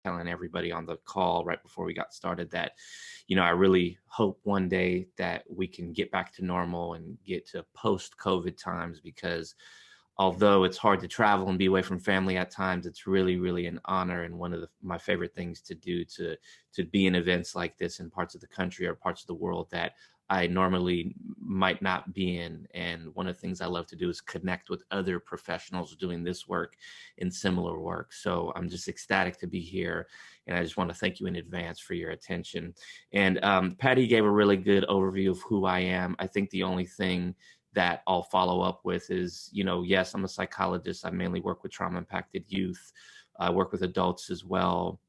telling everybody on the call right before we got started that, I really hope one day that we can get back to normal and get to post-COVID times, because although it's hard to travel and be away from family at times, it's really, really an honor and one of my favorite things to do, to be in events like this in parts of the country or parts of the world that I normally might not be in. And one of the things I love to do is connect with other professionals doing this work and similar work. So I'm just ecstatic to be here. And I just want to thank you in advance for your attention. And Patty gave a really good overview of who I am. I think the only thing that I'll follow up with is, yes, I'm a psychologist. I mainly work with trauma impacted youth. I work with adults as well.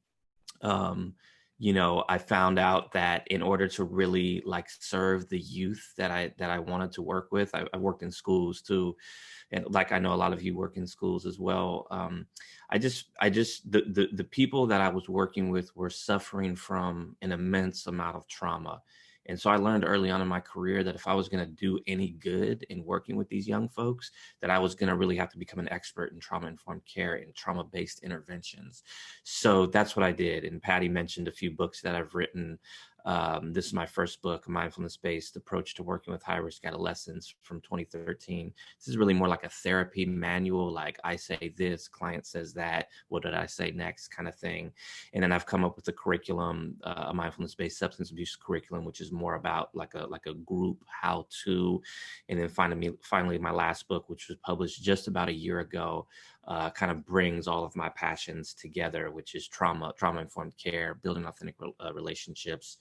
Um, I found out that in order to really like serve the youth that I wanted to work with, I worked in schools too. And like, I know a lot of you work in schools as well. The people that I was working with were suffering from an immense amount of trauma. And so I learned early on in my career that if I was going to do any good in working with these young folks, that I was going to really have to become an expert in trauma-informed care and trauma-based interventions. So that's what I did. And Patty mentioned a few books that I've written. This is my first book, A Mindfulness-Based Approach to Working with High-Risk Adolescents, from 2013. This is really more like a therapy manual, like I say this, client says that, what did I say next kind of thing. And then I've come up with a curriculum, a mindfulness-based substance abuse curriculum, which is more about like a group how-to. And then finally, my last book, which was published just about a year ago, kind of brings all of my passions together, which is trauma-informed care, building authentic relationships,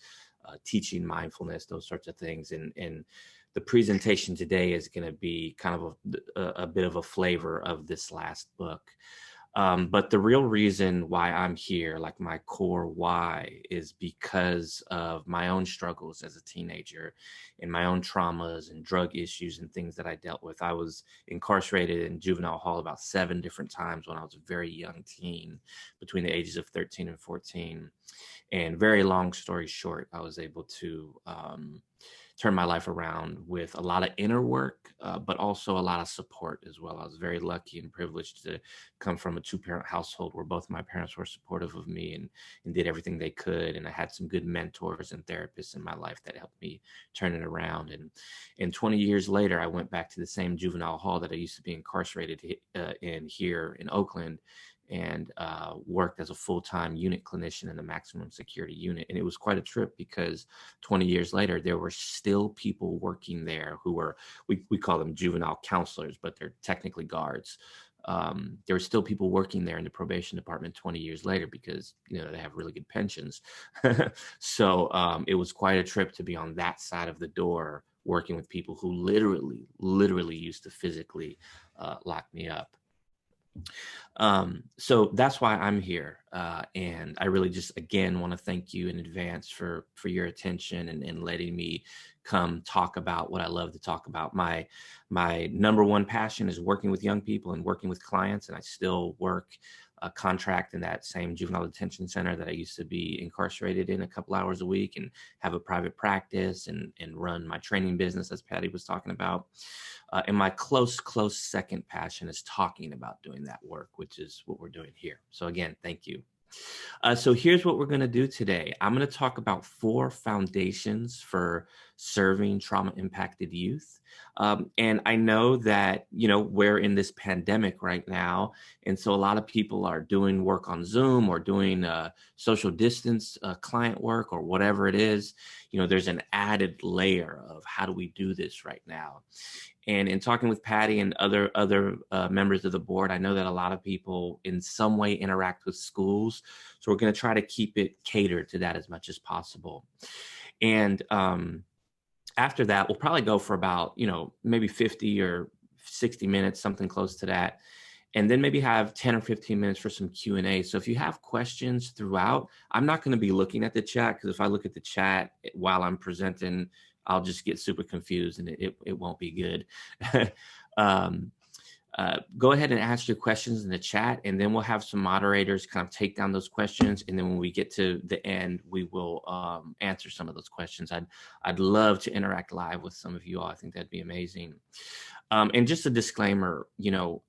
teaching mindfulness, those sorts of things. And the presentation today is going to be kind of a bit of a flavor of this last book. But the real reason why I'm here, like my core why, is because of my own struggles as a teenager and my own traumas and drug issues and things that I dealt with. I was incarcerated in juvenile hall about 7 different times when I was a very young teen, between the ages of 13 and 14. And very long story short, I was able to turn my life around with a lot of inner work, but also a lot of support as well. I was very lucky and privileged to come from a 2-parent household where both my parents were supportive of me and did everything they could. And I had some good mentors and therapists in my life that helped me turn it around. And 20 years later, I went back to the same juvenile hall that I used to be incarcerated in here in Oakland, and worked as a full-time unit clinician in the maximum security unit. And it was quite a trip, because 20 years later, there were still people working there who were, we call them juvenile counselors, but they're technically guards. There were still people working there in the probation department 20 years later, because, they have really good pensions. So it was quite a trip to be on that side of the door, working with people who literally used to physically lock me up. So that's why I'm here. And I really just, again, want to thank you in advance for your attention and letting me come talk about what I love to talk about. My number one passion is working with young people and working with clients. And I still work a contract in that same juvenile detention center that I used to be incarcerated in a couple hours a week, and have a private practice and run my training business, as Patty was talking about. And my close second passion is talking about doing that work, which is what we're doing here. So again, thank you. So here's what we're going to do today. I'm going to talk about 4 foundations for serving trauma-impacted youth. And I know that, we're in this pandemic right now. And so a lot of people are doing work on Zoom or doing social distance client work or whatever it is. There's an added layer of how do we do this right now? And in talking with Patty and other members of the board, I know that a lot of people in some way interact with schools. So we're going to try to keep it catered to that as much as possible. And after that, we'll probably go for about, maybe 50 or 60 minutes, something close to that. And then maybe have 10 or 15 minutes for some Q&A. So if you have questions throughout, I'm not going to be looking at the chat, because if I look at the chat while I'm presenting, I'll just get super confused and it won't be good. Go ahead and ask your questions in the chat, and then we'll have some moderators kind of take down those questions. And then when we get to the end, we will answer some of those questions. I'd love to interact live with some of you all. I think that'd be amazing. And just a disclaimer,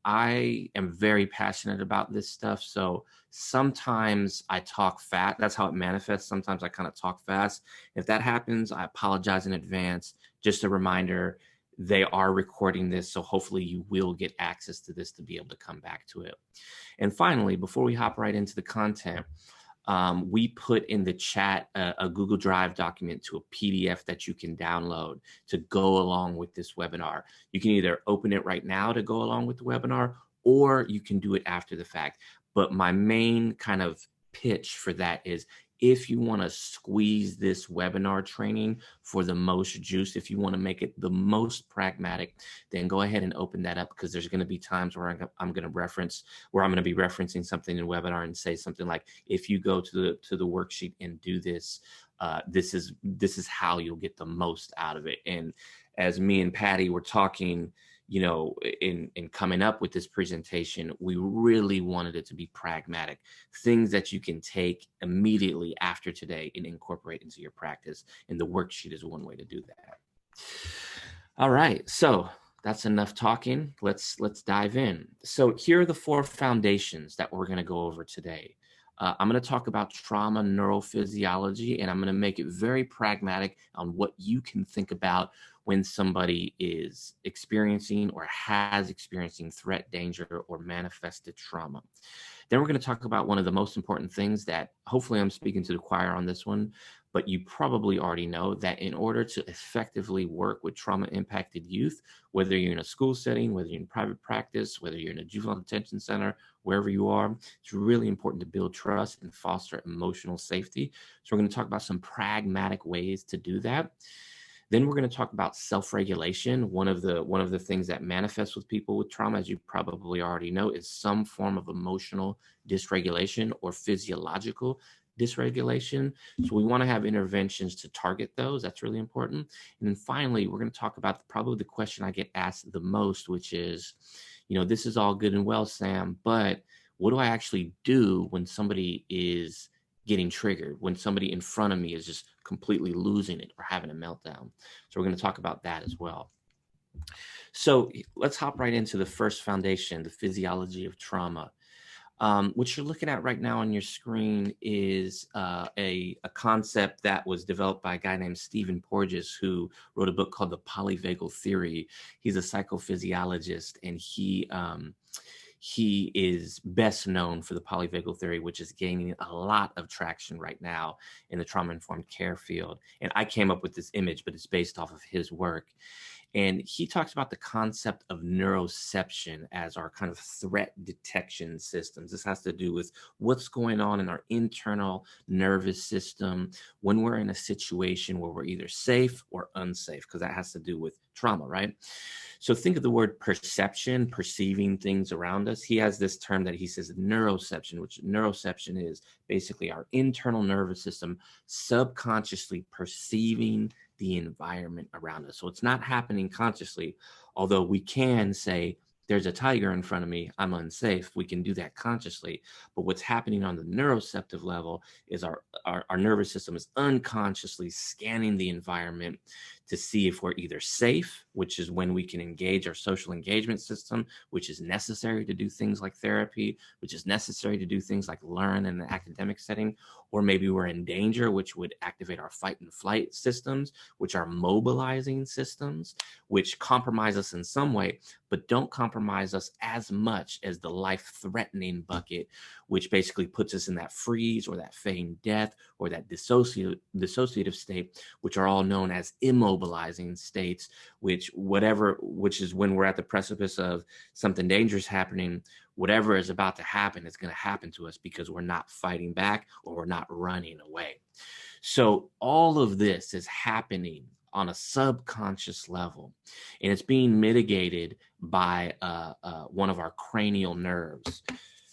I am very passionate about this stuff. So sometimes I talk fast. That's how it manifests. Sometimes I kind of talk fast. If that happens, I apologize in advance. Just a reminder, they are recording this. So hopefully you will get access to this to be able to come back to it. And finally, before we hop right into the content, we put in the chat a Google Drive document to a PDF that you can download to go along with this webinar. You can either open it right now to go along with the webinar, or you can do it after the fact. But my main kind of pitch for that is, if you want to squeeze this webinar training for the most juice, if you want to make it the most pragmatic, then go ahead and open that up, because there's going to be times where I'm going to be referencing something in the webinar and say something like, if you go to the worksheet and do this, this is how you'll get the most out of it. And as me and Patty were talking, in coming up with this presentation, we really wanted it to be pragmatic, things that you can take immediately after today and incorporate into your practice. And the worksheet is one way to do that. All right, so that's enough talking. Let's dive in. So here are the 4 foundations that we're going to go over today. I'm going to talk about trauma neurophysiology, and I'm going to make it very pragmatic on what you can think about when somebody is experiencing or has experiencing threat, danger, or manifested trauma. Then we're going to talk about one of the most important things that, hopefully I'm speaking to the choir on this one, but you probably already know that in order to effectively work with trauma-impacted youth, whether you're in a school setting, whether you're in private practice, whether you're in a juvenile detention center, wherever you are, it's really important to build trust and foster emotional safety. So we're going to talk about some pragmatic ways to do that. Then we're going to talk about self-regulation. One of the things that manifests with people with trauma, as you probably already know, is some form of emotional dysregulation or physiological dysregulation. So we want to have interventions to target those. That's really important. And then finally, we're going to talk about probably the question I get asked the most, which is, this is all good and well, Sam, but what do I actually do when somebody is getting triggered, when somebody in front of me is just completely losing it or having a meltdown? So we're going to talk about that as well. So let's hop right into the first foundation, the physiology of trauma. What you're looking at right now on your screen is a concept that was developed by a guy named Stephen Porges, who wrote a book called The Polyvagal Theory. He's a psychophysiologist, and he is best known for the polyvagal theory, which is gaining a lot of traction right now in the trauma-informed care field. And I came up with this image, but it's based off of his work. And he talks about the concept of neuroception as our kind of threat detection systems. This has to do with what's going on in our internal nervous system when we're in a situation where we're either safe or unsafe, because that has to do with trauma, right? So think of the word perception, perceiving things around us. He has this term that he says neuroception, which neuroception is basically our internal nervous system subconsciously perceiving the environment around us. So it's not happening consciously, although we can say, there's a tiger in front of me, I'm unsafe. We can do that consciously. But what's happening on the neuroceptive level is our nervous system is unconsciously scanning the environment to see if we're either safe, which is when we can engage our social engagement system, which is necessary to do things like therapy, which is necessary to do things like learn in an academic setting, or maybe we're in danger, which would activate our fight and flight systems, which are mobilizing systems, which compromise us in some way, but don't compromise us as much as the life-threatening bucket, which basically puts us in that freeze or that feigned death or that dissociative state, which are all known as immobilizing states, which is when we're at the precipice of something dangerous happening. Whatever is about to happen is going to happen to us because we're not fighting back or we're not running away. So all of this is happening on a subconscious level, and it's being mitigated by one of our cranial nerves.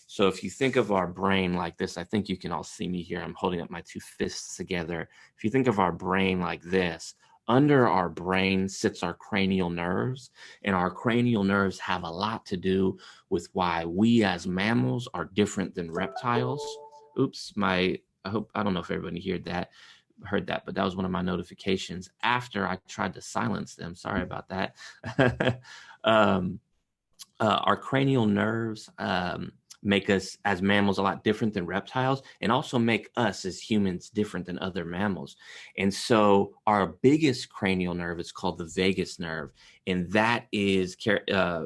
So if you think of our brain like this, I think you can all see me here. I'm holding up my two fists together. If you think of our brain like this, under our brain sits our cranial nerves, and our cranial nerves have a lot to do with why we as mammals are different than reptiles. Oops, I don't know if everybody heard that. heard that, but that was one of my notifications after I tried to silence them. Sorry about that. um, our cranial nerves make us as mammals a lot different than reptiles, and also make us as humans different than other mammals. And so our biggest cranial nerve is called the vagus nerve, and that is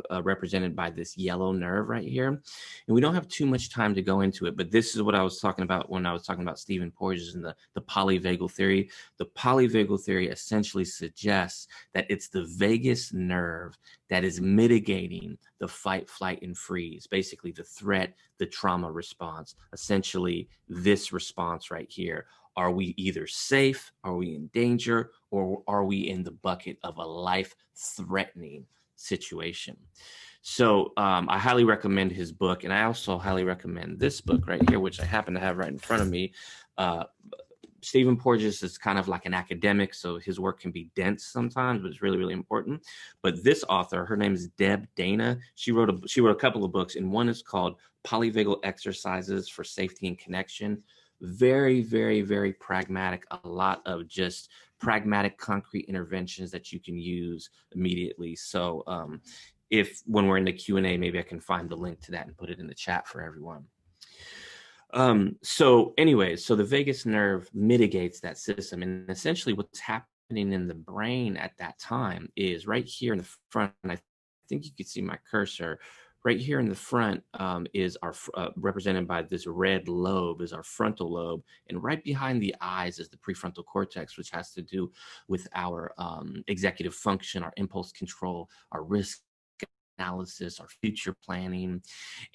represented by this yellow nerve right here. And we don't have too much time to go into it, but this is what I was talking about when I was talking about Stephen Porges and the polyvagal theory. The polyvagal theory essentially suggests that it's the vagus nerve that is mitigating the fight, flight, and freeze, basically the threat, the trauma response, essentially this response right here. Are we either safe, are we in danger, or are we in the bucket of a life-threatening situation? So I highly recommend his book, and I also highly recommend this book right here, which I happen to have right in front of me. Stephen Porges is kind of like an academic, so his work can be dense sometimes, but it's really, really important. But this author, her name is Deb Dana. She wrote a couple of books, and one is called Polyvagal Exercises for Safety and Connection. Very, very, very pragmatic. A lot of just pragmatic, concrete interventions that you can use immediately. So if when we're in the Q&A, maybe I can find the link to that and put it in the chat for everyone. So anyways, so the vagus nerve mitigates that system, and essentially what's happening in the brain at that time is right here in the front, and I think you can see my cursor right here in the front is our represented by this red lobe is our frontal lobe, and right behind the eyes is the prefrontal cortex, which has to do with our executive function, our impulse control, our risk analysis, our future planning.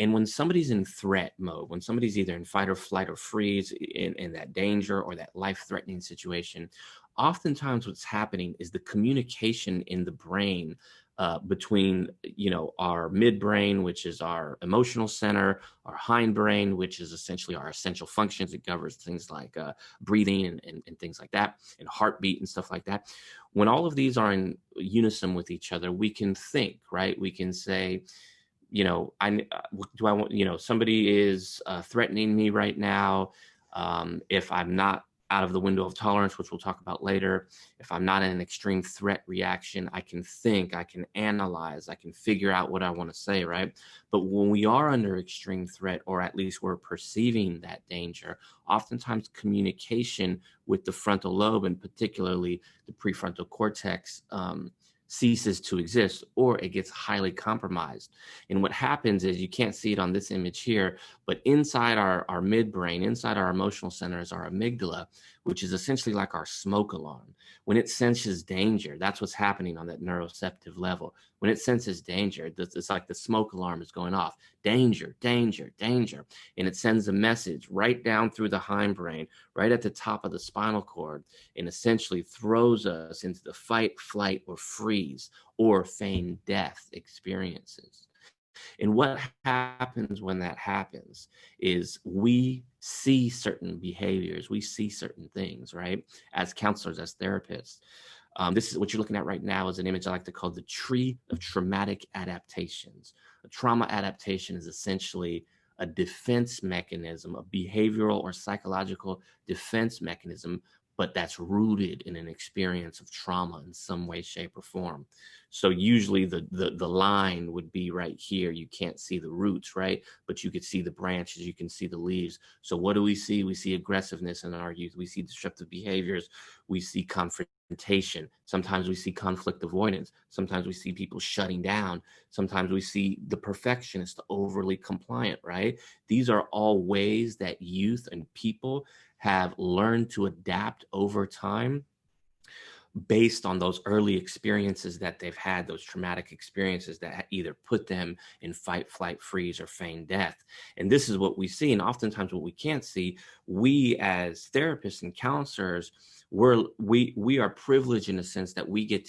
And when somebody's in threat mode, when somebody's either in fight or flight or freeze, in that danger or that life-threatening situation, oftentimes what's happening is the communication in the brain between, our midbrain, which is our emotional center, our hindbrain, which is essentially our essential functions. It governs things like breathing and things like that, and heartbeat and stuff like that. When all of these are in unison with each other, we can think, right? We can say, somebody is threatening me right now. If I'm not out of the window of tolerance, which we'll talk about later, if I'm not in an extreme threat reaction, I can think, I can analyze, I can figure out what I want to say, right? But when we are under extreme threat, or at least we're perceiving that danger, oftentimes communication with the frontal lobe, and particularly the prefrontal cortex, ceases to exist, or it gets highly compromised. And what happens is, you can't see it on this image here, but inside our midbrain, inside our emotional center, is our amygdala, which is essentially like our smoke alarm. When it senses danger, that's what's happening on that neuroceptive level. When it senses danger, it's like the smoke alarm is going off. Danger, danger, danger. And it sends a message right down through the hindbrain, right at the top of the spinal cord, and essentially throws us into the fight, flight, or freeze, or feign death experiences. And what happens when that happens is we see certain behaviors, we see certain things, right? As counselors, as therapists. This is what you're looking at right now, is an image I like to call the tree of traumatic adaptations. A trauma adaptation is essentially a defense mechanism, a behavioral or psychological defense mechanism, but that's rooted in an experience of trauma in some way, shape, or form. So usually the line would be right here. You can't see the roots, right? But you could see the branches, you can see the leaves. So what do we see? We see aggressiveness in our youth. We see disruptive behaviors. We see confrontation. Sometimes we see conflict avoidance. Sometimes we see people shutting down. Sometimes we see the perfectionist, the overly compliant, right? These are all ways that youth and people have learned to adapt over time, based on those early experiences that they've had, those traumatic experiences that either put them in fight, flight, freeze, or feign death. And this is what we see. And oftentimes what we can't see, we as therapists and counselors, we are privileged in the sense that we get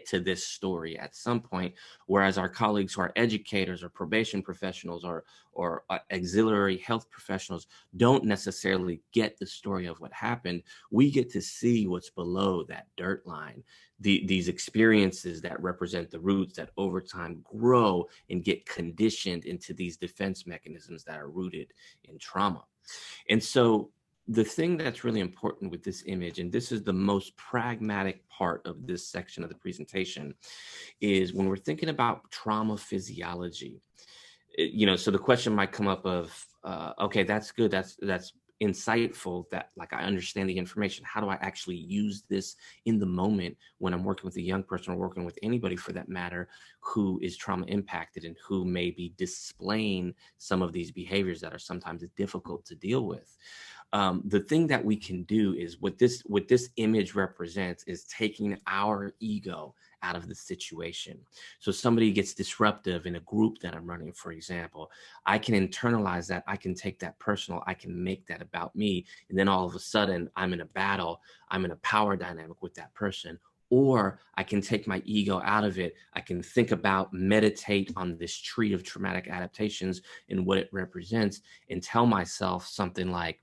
to this story at some point, whereas our colleagues who are educators or probation professionals or auxiliary health professionals don't necessarily get the story of what happened. We get to see what's below that dirt line, these experiences that represent the roots that over time grow and get conditioned into these defense mechanisms that are rooted in trauma. And so the thing that's really important with this image, and this is the most pragmatic part of this section of the presentation, is when we're thinking about trauma physiology. So the question might come up of, okay, that's good, that's insightful, that like I understand the information. How do I actually use this in the moment when I'm working with a young person or working with anybody for that matter who is trauma impacted and who may be displaying some of these behaviors that are sometimes difficult to deal with? The thing that we can do is what this image represents is taking our ego out of the situation. So somebody gets disruptive in a group that I'm running, for example, I can internalize that. I can take that personal. I can make that about me. And then all of a sudden I'm in a battle. I'm in a power dynamic with that person. Or I can take my ego out of it. I can think about, meditate on this tree of traumatic adaptations and what it represents, and tell myself something like,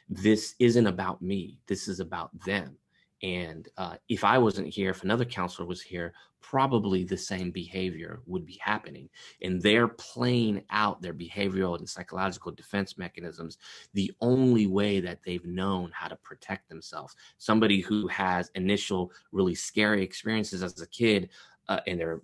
this isn't about me. This is about them. And if I wasn't here, if another counselor was here, probably the same behavior would be happening. And they're playing out their behavioral and psychological defense mechanisms the only way that they've known how to protect themselves. Somebody who has initial really scary experiences as a kid, and their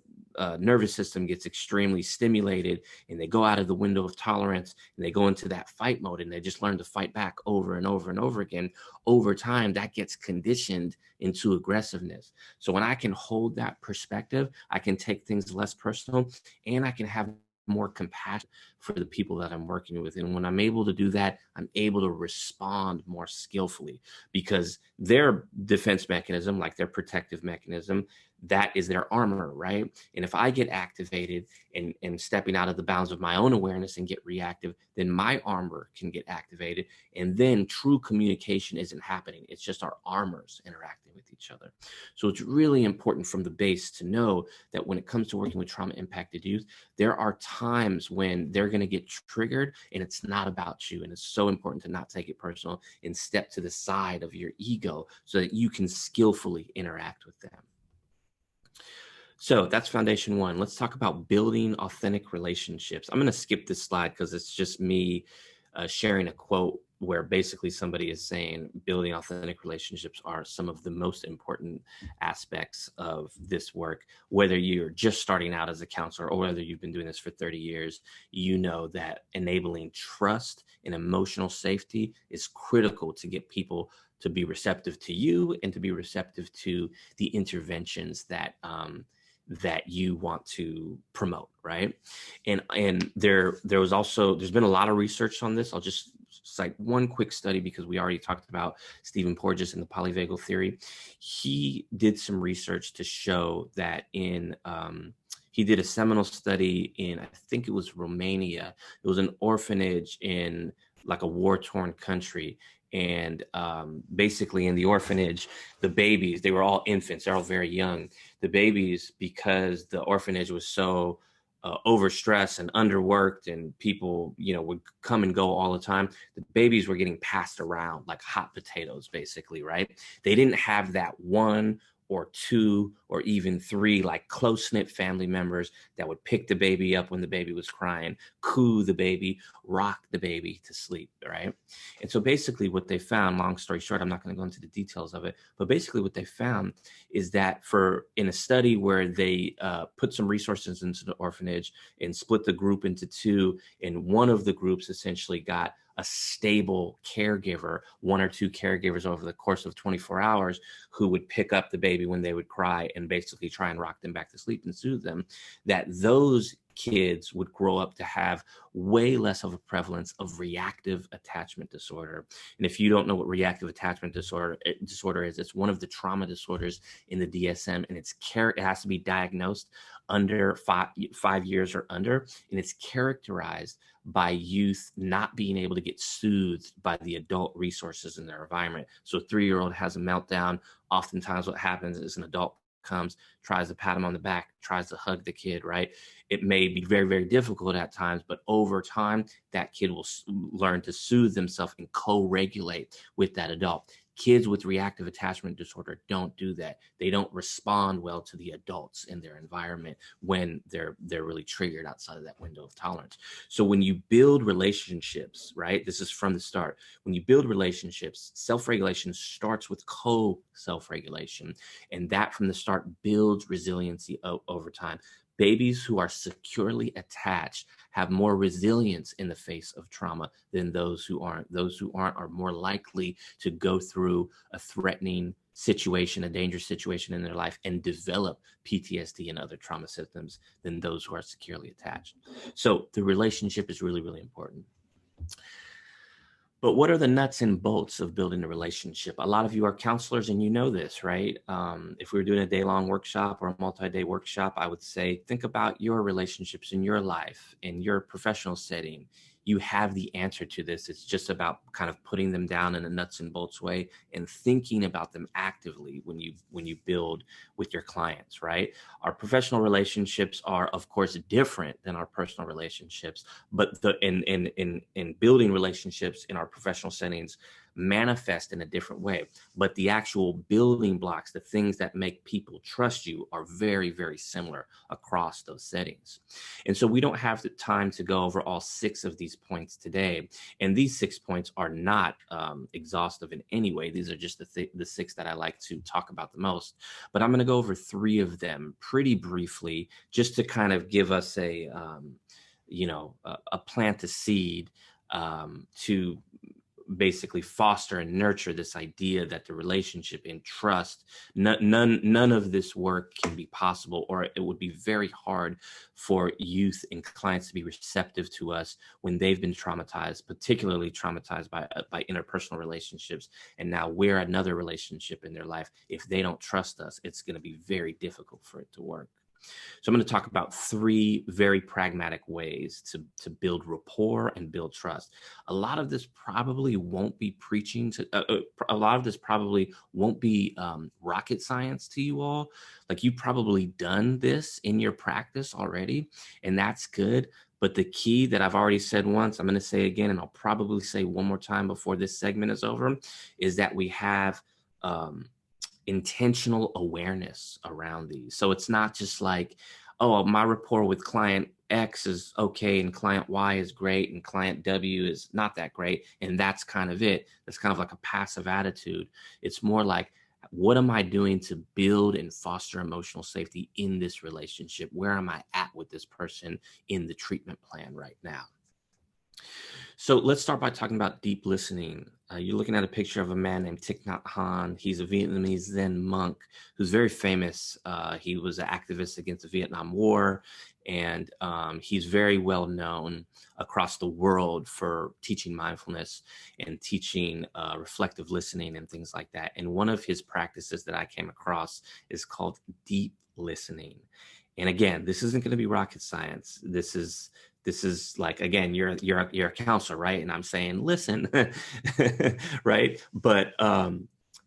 nervous system gets extremely stimulated, and they go out of the window of tolerance and they go into that fight mode, and they just learn to fight back over and over and over again. Over time, that gets conditioned into aggressiveness. So when I can hold that perspective, I can take things less personal, and I can have more compassion for the people that I'm working with. And when I'm able to do that, I'm able to respond more skillfully, because their defense mechanism, like their protective mechanism, that is their armor, right? And if I get activated and stepping out of the bounds of my own awareness and get reactive, then my armor can get activated. And then true communication isn't happening. It's just our armors interacting with each other. So it's really important from the base to know that when it comes to working with trauma impacted youth, there are times when they're going to get triggered and it's not about you. And it's so important to not take it personal and step to the side of your ego so that you can skillfully interact with them. So that's foundation one. Let's talk about building authentic relationships. I'm going to skip this slide because it's just me sharing a quote where basically somebody is saying building authentic relationships are some of the most important aspects of this work. Whether you're just starting out as a counselor or whether you've been doing this for 30 years, you know that enabling trust and emotional safety is critical to get people to be receptive to you and to be receptive to the interventions that you want to promote, right? And there's been a lot of research on this. I'll just cite one quick study because we already talked about Stephen Porges and the polyvagal theory. He did some research to show that he did a seminal study in, I think it was Romania. It was an orphanage in like a war-torn country. And basically in the orphanage, the babies, they were all infants, they're all very young. The babies, because the orphanage was so overstressed and underworked and people, would come and go all the time, the babies were getting passed around like hot potatoes, basically, right? They didn't have that one or two or even three like close-knit family members that would pick the baby up when the baby was crying, coo the baby, rock the baby to sleep, right? And so basically what they found, long story short, I'm not going to go into the details of it, but basically what they found is that in a study where they put some resources into the orphanage and split the group into two, and one of the groups essentially got a stable caregiver, one or two caregivers over the course of 24 hours who would pick up the baby when they would cry and basically try and rock them back to sleep and soothe them, that those kids would grow up to have way less of a prevalence of reactive attachment disorder. And if you don't know what reactive attachment disorder is, it's one of the trauma disorders in the DSM, and it has to be diagnosed under 5 years or under, and it's characterized by youth not being able to get soothed by the adult resources in their environment. So a 3-year-old has a meltdown. Oftentimes what happens is an adult comes, tries to pat him on the back, tries to hug the kid, right? It may be very, very difficult at times, but over time, that kid will learn to soothe themselves and co-regulate with that adult. Kids with reactive attachment disorder don't do that. They don't respond well to the adults in their environment when they're really triggered outside of that window of tolerance. So when you build relationships, right, this is from the start. When you build relationships, self-regulation starts with co-self-regulation, and that from the start builds resiliency over time. Babies who are securely attached have more resilience in the face of trauma than those who aren't. Those who aren't are more likely to go through a threatening situation, a dangerous situation in their life, and develop PTSD and other trauma symptoms than those who are securely attached. So the relationship is really, really important. But what are the nuts and bolts of building a relationship? A lot of you are counselors and you know this, right? If we were doing a day-long workshop or a multi-day workshop, I would say, think about your relationships in your life, in your professional setting. You have the answer to this. It's just about kind of putting them down in a nuts and bolts way and thinking about them actively when you build with your clients, right? Our professional relationships are, of course, different than our personal relationships, but in building relationships in our professional settings manifest in a different way. But the actual building blocks, the things that make people trust you, are very, very similar across those settings. And so we don't have the time to go over all 6 of these points today. And these 6 points are not exhaustive in any way. These are just the 6 that I like to talk about the most. But I'm going to go over 3 of them pretty briefly, just to kind of give us a plant a seed to basically foster and nurture this idea that the relationship and trust, none of this work can be possible, or it would be very hard for youth and clients to be receptive to us when they've been traumatized, particularly traumatized by interpersonal relationships. And now we're another relationship in their life. If they don't trust us, it's going to be very difficult for it to work. So I'm going to talk about 3 very pragmatic ways to build rapport and build trust. A lot of this probably won't be rocket science to you all. Like, you've probably done this in your practice already, and that's good. But the key that I've already said once, I'm going to say again, and I'll probably say one more time before this segment is over, is that we have intentional awareness around these. So it's not just like, oh, my rapport with client X is okay and client Y is great and client W is not that great, and that's kind of it. That's kind of like a passive attitude. It's more like, what am I doing to build and foster emotional safety in this relationship? Where am I at with this person in the treatment plan right now? So let's start by talking about deep listening. You're looking at a picture of a man named Thich Nhat Hanh. He's a Vietnamese Zen monk who's very famous. He was an activist against the Vietnam War, and he's very well known across the world for teaching mindfulness and teaching reflective listening and things like that. And one of his practices that I came across is called deep listening. And again, this isn't going to be rocket science. This is like, again, you're a counselor, right? And I'm saying, listen, right? But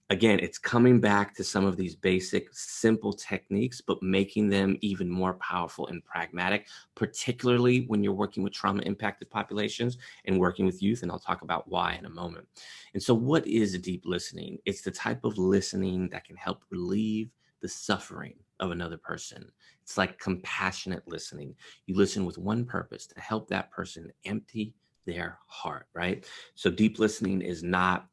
again, it's coming back to some of these basic, simple techniques, but making them even more powerful and pragmatic, particularly when you're working with trauma-impacted populations and working with youth. And I'll talk about why in a moment. And so what is deep listening? It's the type of listening that can help relieve the suffering of another person. It's like compassionate listening. You listen with one purpose: to help that person empty their heart, right? So deep listening is not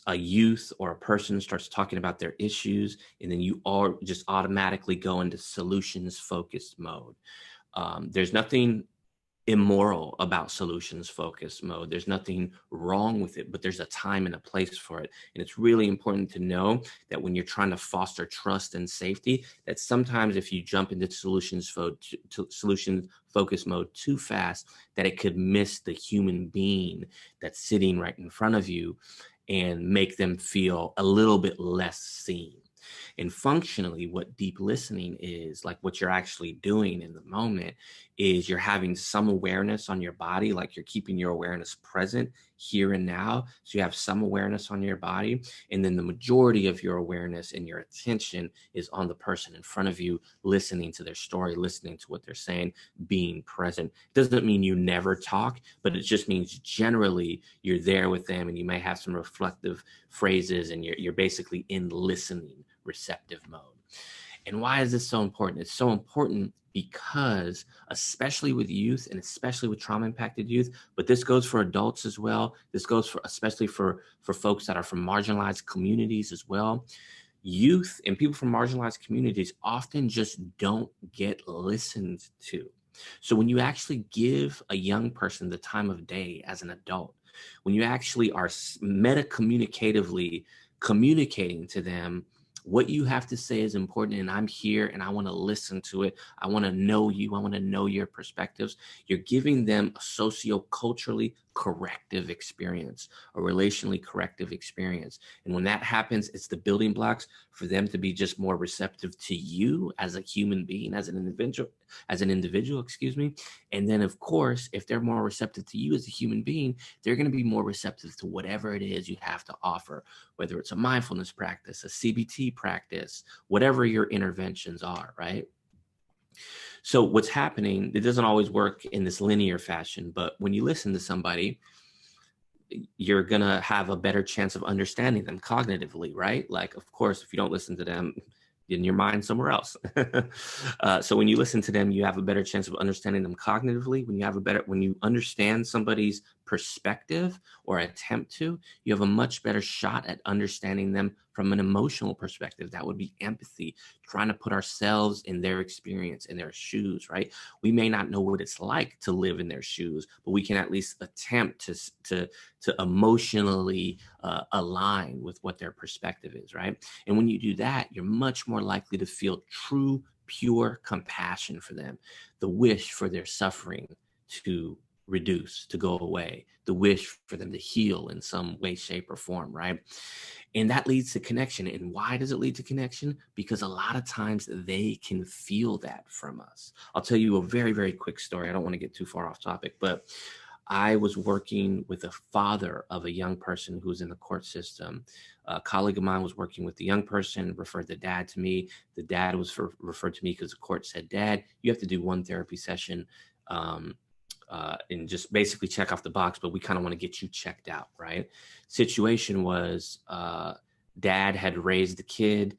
a youth or a person starts talking about their issues and then you all just automatically go into solutions focused mode. There's nothing immoral about solutions focused mode. There's nothing wrong with it, but there's a time and a place for it. And it's really important to know that when you're trying to foster trust and safety, that sometimes if you jump into solutions focused mode too fast, that it could miss the human being that's sitting right in front of you and make them feel a little bit less seen. And functionally, what deep listening is, like what you're actually doing in the moment, is you're having some awareness on your body, like you're keeping your awareness present here and now. So you have some awareness on your body. And then the majority of your awareness and your attention is on the person in front of you, listening to their story, listening to what they're saying, being present. Doesn't mean you never talk, but it just means generally you're there with them, and you may have some reflective phrases, and you're basically in listening receptive mode. And why is this so important? It's so important because, especially with youth and especially with trauma impacted youth, but this goes for adults as well. This goes for, especially for folks that are from marginalized communities as well. Youth and people from marginalized communities often just don't get listened to. So when you actually give a young person the time of day as an adult, when you actually are meta communicatively communicating to them, what you have to say is important, and I'm here and I want to listen to it. I want to know you. I want to know your perspectives. You're giving them a socio-culturally corrective experience, a relationally corrective experience. And when that happens, it's the building blocks for them to be just more receptive to you as a human being, as an individual, excuse me. And then of course, if they're more receptive to you as a human being, they're going to be more receptive to whatever it is you have to offer, whether it's a mindfulness practice, a CBT practice, whatever your interventions are, right? So what's happening, it doesn't always work in this linear fashion, but when you listen to somebody, you're going to have a better chance of understanding them cognitively, right? Like, of course, if you don't listen to them, in your mind somewhere else. So when you listen to them, you have a better chance of understanding them cognitively. When you understand somebody's perspective or attempt to, you have a much better shot at understanding them from an emotional perspective. That would be empathy, trying to put ourselves in their experience, in their shoes, right? We may not know what it's like to live in their shoes, but we can at least attempt to emotionally align with what their perspective is, right? And when you do that, you're much more likely to feel true, pure compassion for them, the wish for their suffering to reduce, to go away, the wish for them to heal in some way, shape, or form, right? And that leads to connection. And why does it lead to connection? Because a lot of times they can feel that from us. I'll tell you a very, very quick story. I don't want to get too far off topic, but I was working with a father of a young person who's in the court system. A colleague of mine was working with the young person, referred the dad to me. The dad was referred to me because the court said, Dad, you have to do one therapy session and just basically check off the box, but we kind of want to get you checked out, right? Situation was dad had raised the kid,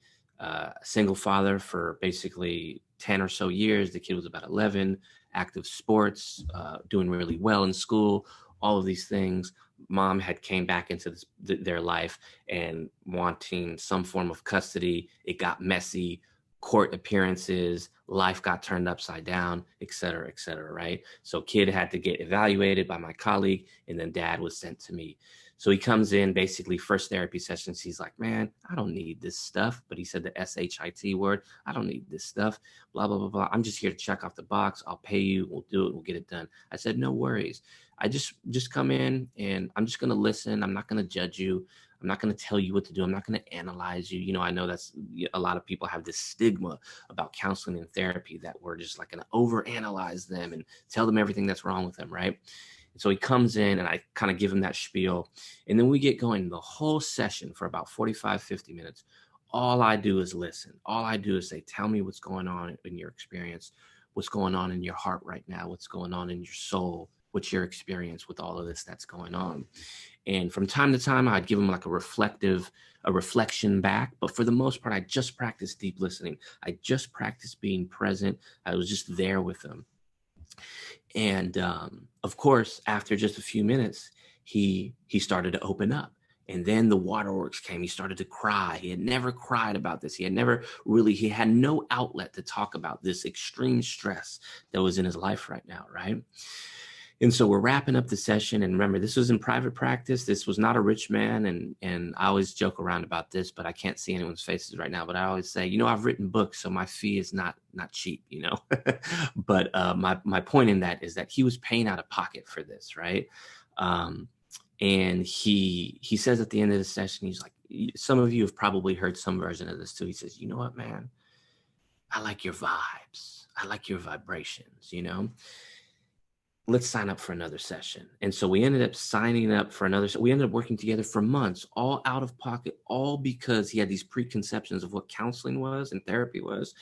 single father for basically 10 or so years. The kid was about 11, active sports, doing really well in school, all of these things. Mom had came back into their life and wanting some form of custody. It got messy, court appearances, life got turned upside down, et cetera, right? So kid had to get evaluated by my colleague, and then dad was sent to me. So he comes in, basically first therapy sessions. He's like, man, I don't need this stuff. But he said the SHIT word. I don't need this stuff, blah, blah, blah, blah. I'm just here to check off the box. I'll pay you. We'll do it. We'll get it done. I said, no worries. I just come in and I'm just going to listen. I'm not going to judge you. I'm not going to tell you what to do. I'm not going to analyze you. You know, I know that's a lot of people have this stigma about counseling and therapy that we're just like going to overanalyze them and tell them everything that's wrong with them, right? And so he comes in and I kind of give him that spiel. And then we get going the whole session for about 45, 50 minutes. All I do is listen. All I do is say, tell me what's going on in your experience. What's going on in your heart right now? What's going on in your soul? What's your experience with all of this that's going on? And from time to time, I'd give him like a reflection back. But for the most part, I just practiced deep listening. I just practiced being present. I was just there with him. And of course, after just a few minutes, he started to open up. And then the waterworks came. He started to cry. He had never cried about this. He had no outlet to talk about this extreme stress that was in his life right now, right? And so we're wrapping up the session. And remember, this was in private practice. This was not a rich man. And I always joke around about this, but I can't see anyone's faces right now. But I always say, I've written books, so my fee is not cheap, But my point in that is that he was paying out of pocket for this, right? And he says at the end of the session, he's like, some of you have probably heard some version of this too. He says, you know what, man? I like your vibes. I like your vibrations, let's sign up for another session. And so we ended up signing up for another. We ended up working together for months, all out of pocket, all because he had these preconceptions of what counseling was and therapy was.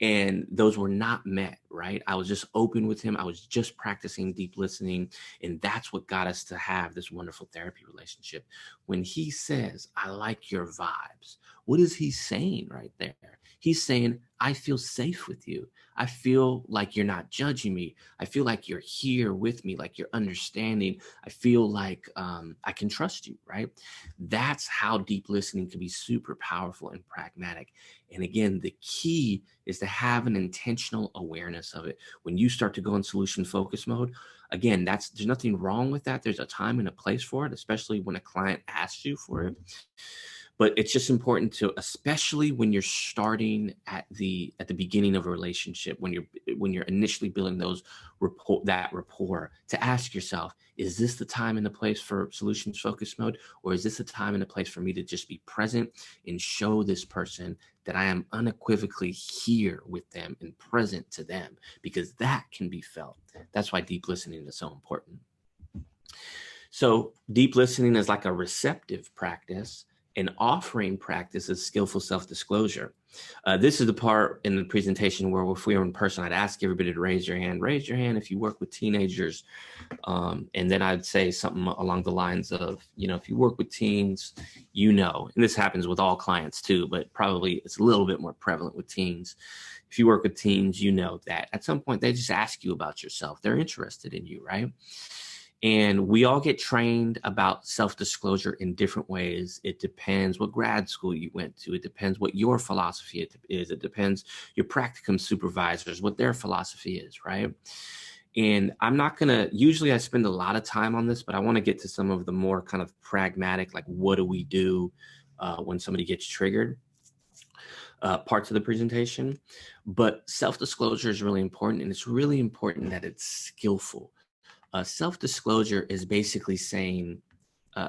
And those were not met, right? I was just open with him. I was just practicing deep listening. And that's what got us to have this wonderful therapy relationship. When he says, I like your vibes, what is he saying right there? He's saying, I feel safe with you. I feel like you're not judging me. I feel like you're here with me, like you're understanding. I feel like I can trust you, right? That's how deep listening can be super powerful and pragmatic. And again, the key is to have an intentional awareness of it. When you start to go in solution focus mode, again, there's nothing wrong with that. There's a time and a place for it, especially when a client asks you for it. But it's just important to, especially when you're starting at the beginning of a relationship, when you're initially building that rapport, to ask yourself, is this the time and the place for solutions focus mode, or is this a time and a place for me to just be present and show this person that I am unequivocally here with them and present to them? Because that can be felt. That's why deep listening is so important. So deep listening is like a receptive practice. An offering practice is skillful self-disclosure. This is the part in the presentation where, if we were in person, I'd ask everybody to raise your hand. Raise your hand if you work with teenagers. And then I'd say something along the lines of, if you work with teens, and this happens with all clients too, but probably it's a little bit more prevalent with teens. If you work with teens, that at some point they just ask you about yourself. They're interested in you, right? And we all get trained about self-disclosure in different ways. It depends what grad school you went to. It depends what your philosophy is. It depends your practicum supervisors, what their philosophy is, right? And usually I spend a lot of time on this, but I want to get to some of the more kind of pragmatic, like what do we do when somebody gets triggered, parts of the presentation. But self-disclosure is really important, and it's really important that it's skillful. Self-disclosure is basically saying,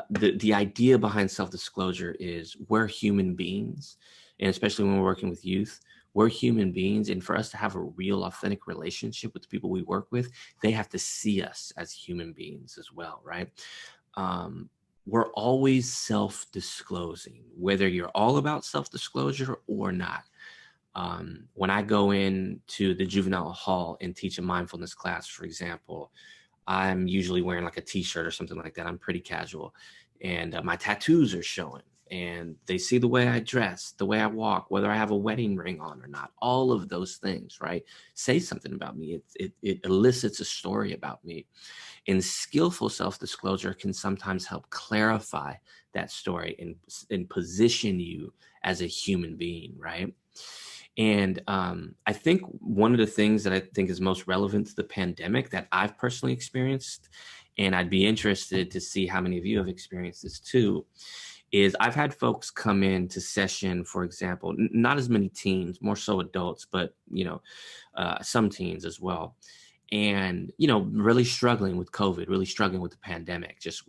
the idea behind self-disclosure is we're human beings, and especially when we're working with youth, we're human beings. And for us to have a real authentic relationship with the people we work with, they have to see us as human beings as well, right? We're always self-disclosing, whether you're all about self-disclosure or not. When I go into the juvenile hall and teach a mindfulness class, for example, I'm usually wearing like a t-shirt or something like that. I'm pretty casual, and my tattoos are showing, and they see the way I dress, the way I walk, whether I have a wedding ring on or not. All of those things, right, say something about me. It elicits a story about me. And skillful self-disclosure can sometimes help clarify that story and position you as a human being, right? And I think one of the things that I think is most relevant to the pandemic that I've personally experienced, and I'd be interested to see how many of you have experienced this too, is I've had folks come in to session, for example, not as many teens, more so adults, but some teens as well. And, really struggling with COVID, really struggling with the pandemic, just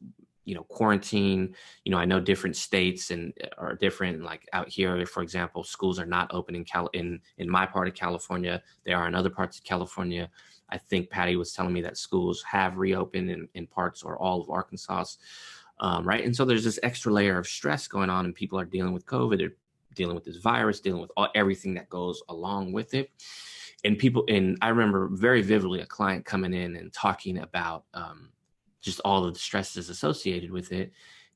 quarantine. I know different states and are different. Like out here, for example, schools are not open in my part of California. They are in other parts of California. I think Patty was telling me that schools have reopened in parts or all of Arkansas, right? And so there's this extra layer of stress going on, and people are dealing with COVID. They're dealing with this virus, dealing with everything that goes along with it. And I remember very vividly a client coming in and talking about just all of the stresses associated with it.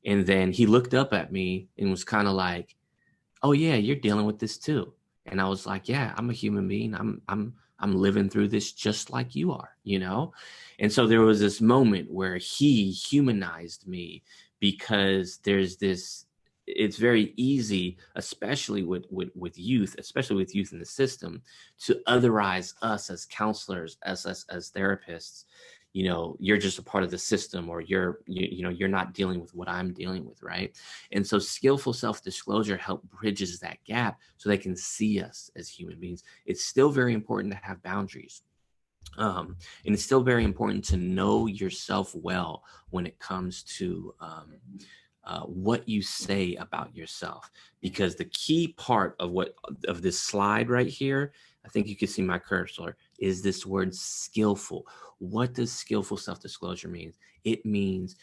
And then he looked up at me and was kind of like, "Oh yeah, you're dealing with this too." And I was like, "Yeah, I'm a human being. I'm living through this just like you are, And so there was this moment where he humanized me, because it's very easy, especially with youth, especially with youth in the system, to otherize us as counselors, as therapists. You're just a part of the system, or you're not dealing with what I'm dealing with, right? And so skillful self-disclosure bridges that gap so they can see us as human beings. It's still very important to have boundaries. And it's still very important to know yourself well when it comes to what you say about yourself, because the key part of this slide right here, I think you can see my cursor, is this word skillful. What does skillful self-disclosure mean? It means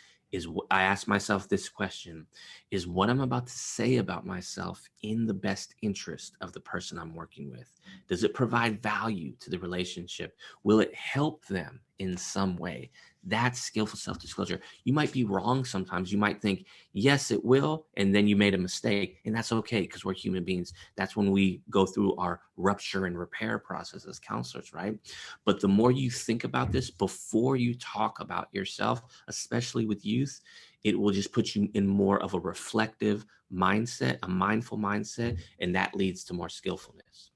I ask myself this question, is what I'm about to say about myself in the best interest of the person I'm working with? Does it provide value to the relationship? Will it help them in some way? That's skillful self-disclosure. You might be wrong sometimes. You might think, yes, it will, and then you made a mistake, and that's okay because we're human beings. That's when we go through our rupture and repair process as counselors, right? But the more you think about this before you talk about yourself, especially with youth, it will just put you in more of a reflective mindset, a mindful mindset, and that leads to more skillfulness.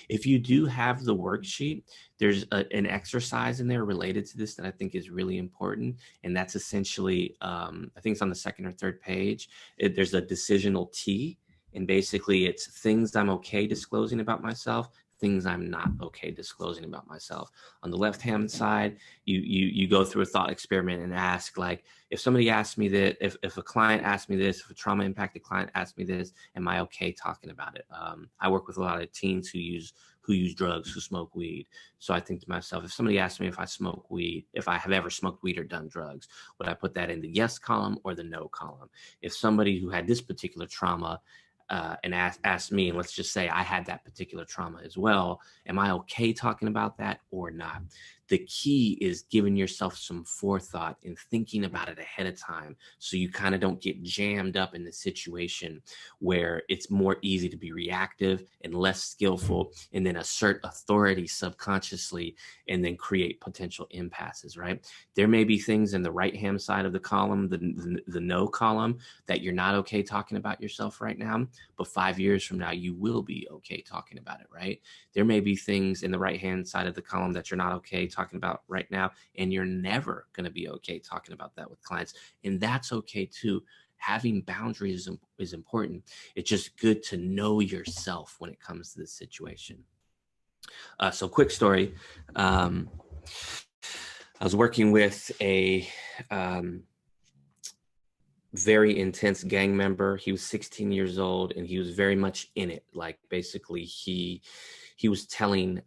If you do have the worksheet, there's an exercise in there related to this that I think is really important. And that's essentially, I think it's on the second or third page. There's a decisional T. And basically it's things I'm okay disclosing about myself, things I'm not okay disclosing about myself. On the left-hand side, you go through a thought experiment and ask, like, if somebody asked me that, if a client asked me this, if a trauma impacted client asked me this, am I okay talking about it? I work with a lot of teens who use drugs, who smoke weed. So I think to myself, if somebody asked me if I smoke weed, if I have ever smoked weed or done drugs, would I put that in the yes column or the no column? If somebody who had this particular trauma and asked me, and let's just say I had that particular trauma as well, am I okay talking about that or not? The key is giving yourself some forethought and thinking about it ahead of time so you kind of don't get jammed up in the situation where it's more easy to be reactive and less skillful and then assert authority subconsciously and then create potential impasses, right? There may be things in the right-hand side of the column, the no column, that you're not okay talking about yourself right now, but 5 years from now, you will be okay talking about it, right? There may be things in the right-hand side of the column that you're not okay talking about right now, and you're never going to be okay talking about that with clients. And that's okay too. Having boundaries is important. It's just good to know yourself when it comes to this situation. So quick story. I was working with a very intense gang member. He was 16 years old and he was very much in it. Like basically he was telling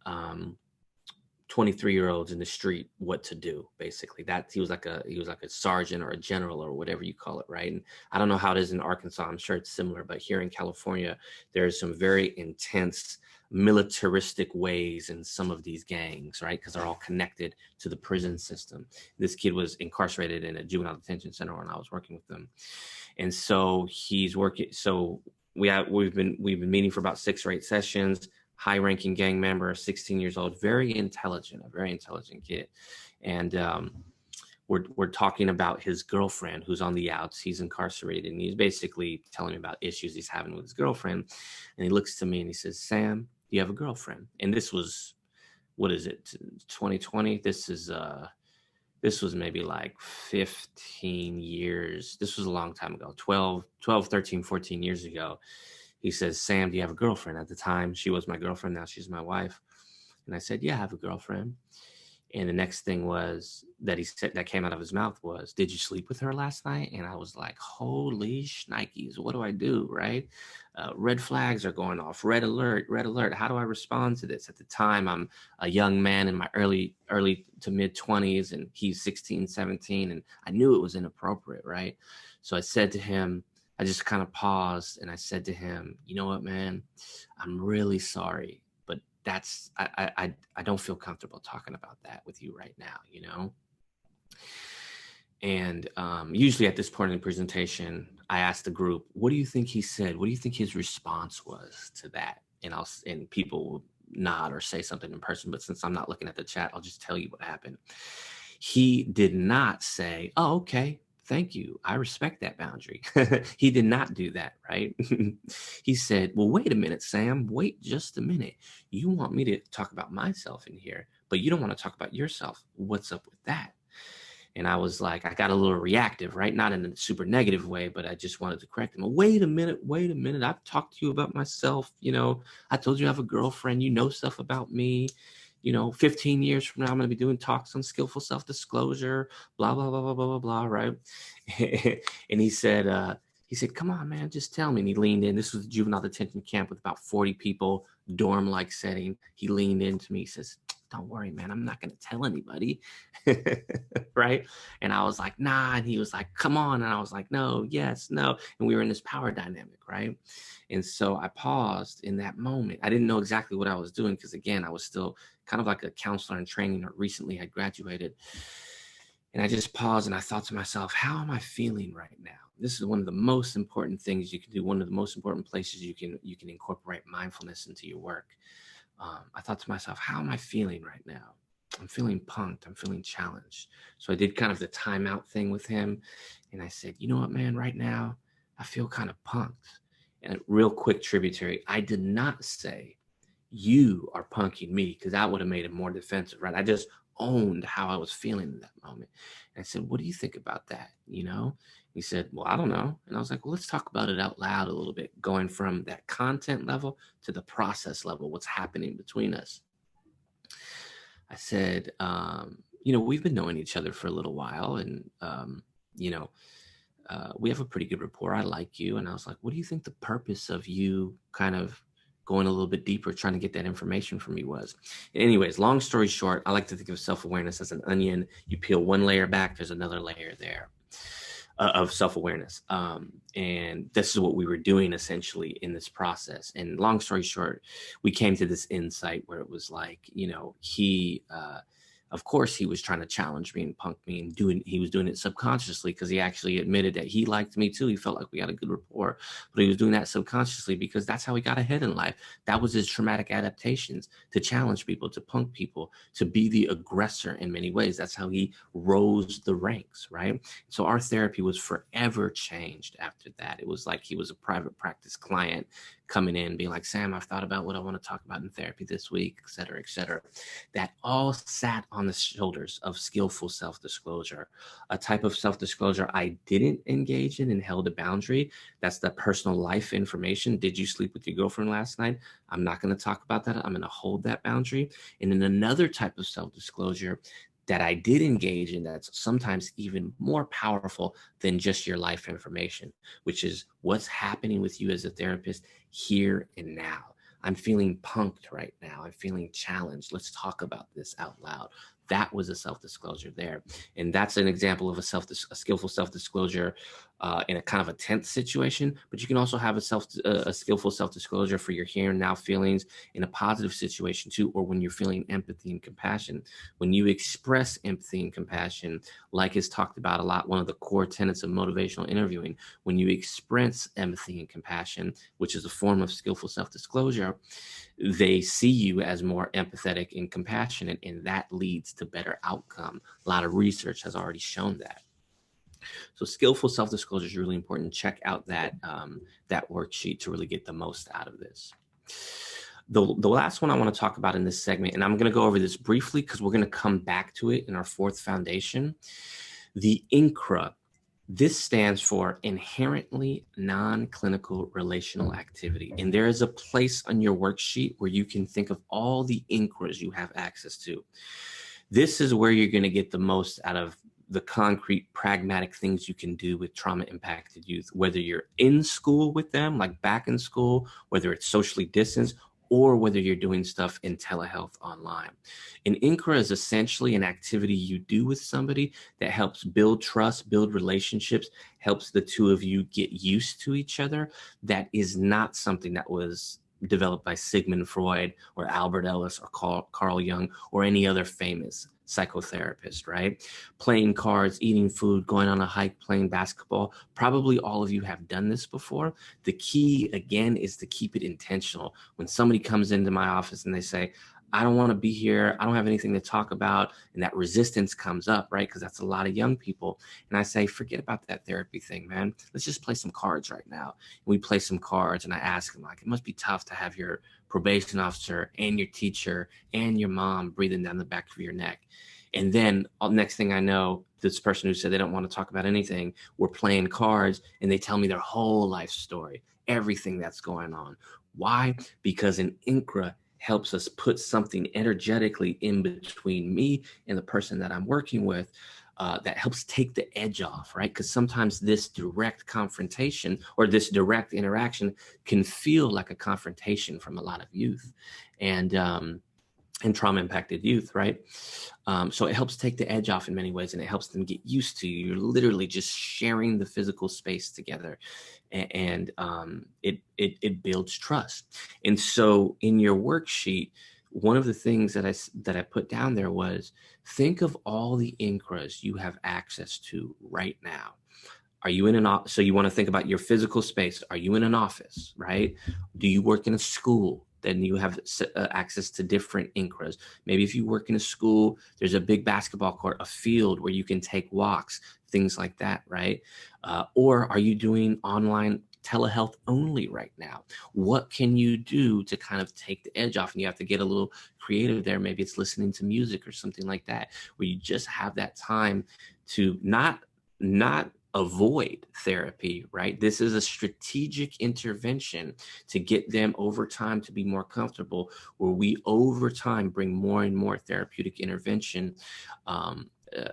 23-year-olds in the street what to do. Basically that he was like a sergeant or a general or whatever you call it, right? And I don't know how it is in Arkansas. I'm sure it's similar, but here in California, there's some very intense militaristic ways in some of these gangs, right? Because they're all connected to the prison system. This kid was incarcerated in a juvenile detention center when I was working with them. And so he's working. So we've been meeting for about 6 or 8 sessions. High-ranking gang member, 16 years old, a very intelligent kid. And we're talking about his girlfriend who's on the outs. He's incarcerated, and he's basically telling me about issues he's having with his girlfriend. And he looks to me and he says, "Sam, do you have a girlfriend?" And this was, what is it, 2020? This was maybe like 15 years. This was a long time ago, 12, 13, 14 years ago. He says, "Sam, do you have a girlfriend?" At the time, she was my girlfriend. Now she's my wife. And I said, "Yeah, I have a girlfriend." And the next thing was that he said, that came out of his mouth, was, "Did you sleep with her last night?" And I was like, holy shnikes, what do I do, right? Red flags are going off. Red alert, red alert. How do I respond to this? At the time, I'm a young man in my early to mid 20s, and he's 16, 17, and I knew it was inappropriate, right? So I said to him, I just kind of paused and I said to him, "You know what, man, I'm really sorry, but I don't feel comfortable talking about that with you right now, you know?" And usually at this point in the presentation, I ask the group, "What do you think he said? What do you think his response was to that?" And people will nod or say something in person, but since I'm not looking at the chat, I'll just tell you what happened. He did not say, "Oh, okay, thank you, I respect that boundary." He did not do that, right? He said, "Well, wait a minute, Sam, wait just a minute. You want me to talk about myself in here, but you don't want to talk about yourself. What's up with that?" And I was like, I got a little reactive, right? Not in a super negative way, but I just wanted to correct him. "Wait a minute. I've talked to you about myself. You know, I told you I have a girlfriend. You know stuff about me. 15 years from now, I'm going to be doing talks on skillful self-disclosure, blah, blah, blah, blah, blah, blah, blah," right? And he said, "Come on, man, just tell me." And he leaned in. This was a juvenile detention camp with about 40 people, dorm-like setting. He leaned into me. He says, "Don't worry, man. I'm not going to tell anybody." Right. And I was like, "Nah." And he was like, "Come on." And I was like, "No, yes, no." And we were in this power dynamic. Right. And so I paused in that moment. I didn't know exactly what I was doing because, again, I was still kind of like a counselor in training, or recently had graduated. And I just paused and I thought to myself, how am I feeling right now? This is one of the most important things you can do. One of the most important places you can incorporate mindfulness into your work. I thought to myself, how am I feeling right now? I'm feeling punked. I'm feeling challenged. So I did kind of the timeout thing with him. And I said, you know what, man, right now I feel kind of punked. And a real quick tributary, I did not say you are punking me, because that would have made it more defensive, right? I just owned how I was feeling in that moment. And I said, what do you think about that? He said, well, I don't know. And I was like, well, let's talk about it out loud a little bit, going from that content level to the process level, what's happening between us. I said, we've been knowing each other for a little while, and, you know, we have a pretty good rapport. I like you. And I was like, what do you think the purpose of you kind of going a little bit deeper, trying to get that information from me was? Anyways, long story short, I like to think of self-awareness as an onion. You peel one layer back, there's another layer there of self-awareness. And this is what we were doing essentially in this process. And long story short, we came to this insight where it was like, of course he was trying to challenge me and punk me, and he was doing it subconsciously, because he actually admitted that he liked me too. He felt like we had a good rapport, but he was doing that subconsciously because that's how he got ahead in life. That was his traumatic adaptations, to challenge people, to punk people, to be the aggressor in many ways. That's how he rose the ranks, right? So our therapy was forever changed after that. It was like he was a private practice client coming in being like, Sam, I've thought about what I want to talk about in therapy this week, et cetera, et cetera. That all sat on the shoulders of skillful self-disclosure, a type of self-disclosure I didn't engage in and held a boundary. That's the personal life information. Did you sleep with your girlfriend last night? I'm not going to talk about that. I'm going to hold that boundary. And then another type of self-disclosure that I did engage in, that's sometimes even more powerful than just your life information, which is what's happening with you as a therapist here and now. I'm feeling punked right now. I'm feeling challenged. Let's talk about this out loud. That was a self-disclosure there. And that's an example of a skillful self-disclosure in a kind of a tense situation. But you can also have a skillful self-disclosure for your here and now feelings in a positive situation too, or when you're feeling empathy and compassion. When you express empathy and compassion, like is talked about a lot, one of the core tenets of motivational interviewing, when you express empathy and compassion, which is a form of skillful self-disclosure, they see you as more empathetic and compassionate, and that leads to better outcome. A lot of research has already shown that. So skillful self-disclosure is really important. Check out that worksheet to really get the most out of this. The last one I want to talk about in this segment, and I'm going to go over this briefly because we're going to come back to it in our fourth foundation, the INCRA. This stands for inherently non-clinical relational activity. And there is a place on your worksheet where you can think of all the INCRAs you have access to. This is where you're going to get the most out of the concrete, pragmatic things you can do with trauma-impacted youth, whether you're in school with them, like back in school, whether it's socially distanced, or whether you're doing stuff in telehealth online. An INCRA is essentially an activity you do with somebody that helps build trust, build relationships, helps the two of you get used to each other. That is not something that was developed by Sigmund Freud or Albert Ellis or Carl Jung or any other famous psychotherapist, right? Playing cards, eating food, going on a hike, playing basketball. Probably all of you have done this before. The key, again, is to keep it intentional. When somebody comes into my office and they say, I don't want to be here, I don't have anything to talk about, and that resistance comes up, right? Because that's a lot of young people. And I say, forget about that therapy thing, man. Let's just play some cards right now. And we play some cards, and I ask them, like, it must be tough to have your probation officer and your teacher and your mom breathing down the back of your neck. And then next thing I know, this person who said they don't want to talk about anything, we're playing cards, and they tell me their whole life story, everything that's going on. Why? Because an INCRA helps us put something energetically in between me and the person that I'm working with, that helps take the edge off, right? Because sometimes this direct confrontation or this direct interaction can feel like a confrontation from a lot of youth and trauma impacted youth, right? So it helps take the edge off in many ways, and it helps them get used to you. You're literally just sharing the physical space together, and it builds trust. And so in your worksheet, one of the things that I put down there was, think of all the INCRAs you have access to right now. Are you in an office? So you want to think about your physical space. Are you in an office, right? Do you work in a school? Then you have access to different INCRAs. Maybe if you work in a school, there's a big basketball court, a field where you can take walks, things like that, right? Or are you doing online telehealth only right now? What can you do to kind of take the edge off? And you have to get a little creative there. Maybe it's listening to music or something like that, where you just have that time to not avoid therapy, right? This is a strategic intervention to get them over time to be more comfortable, where we over time bring more and more therapeutic intervention, um, uh,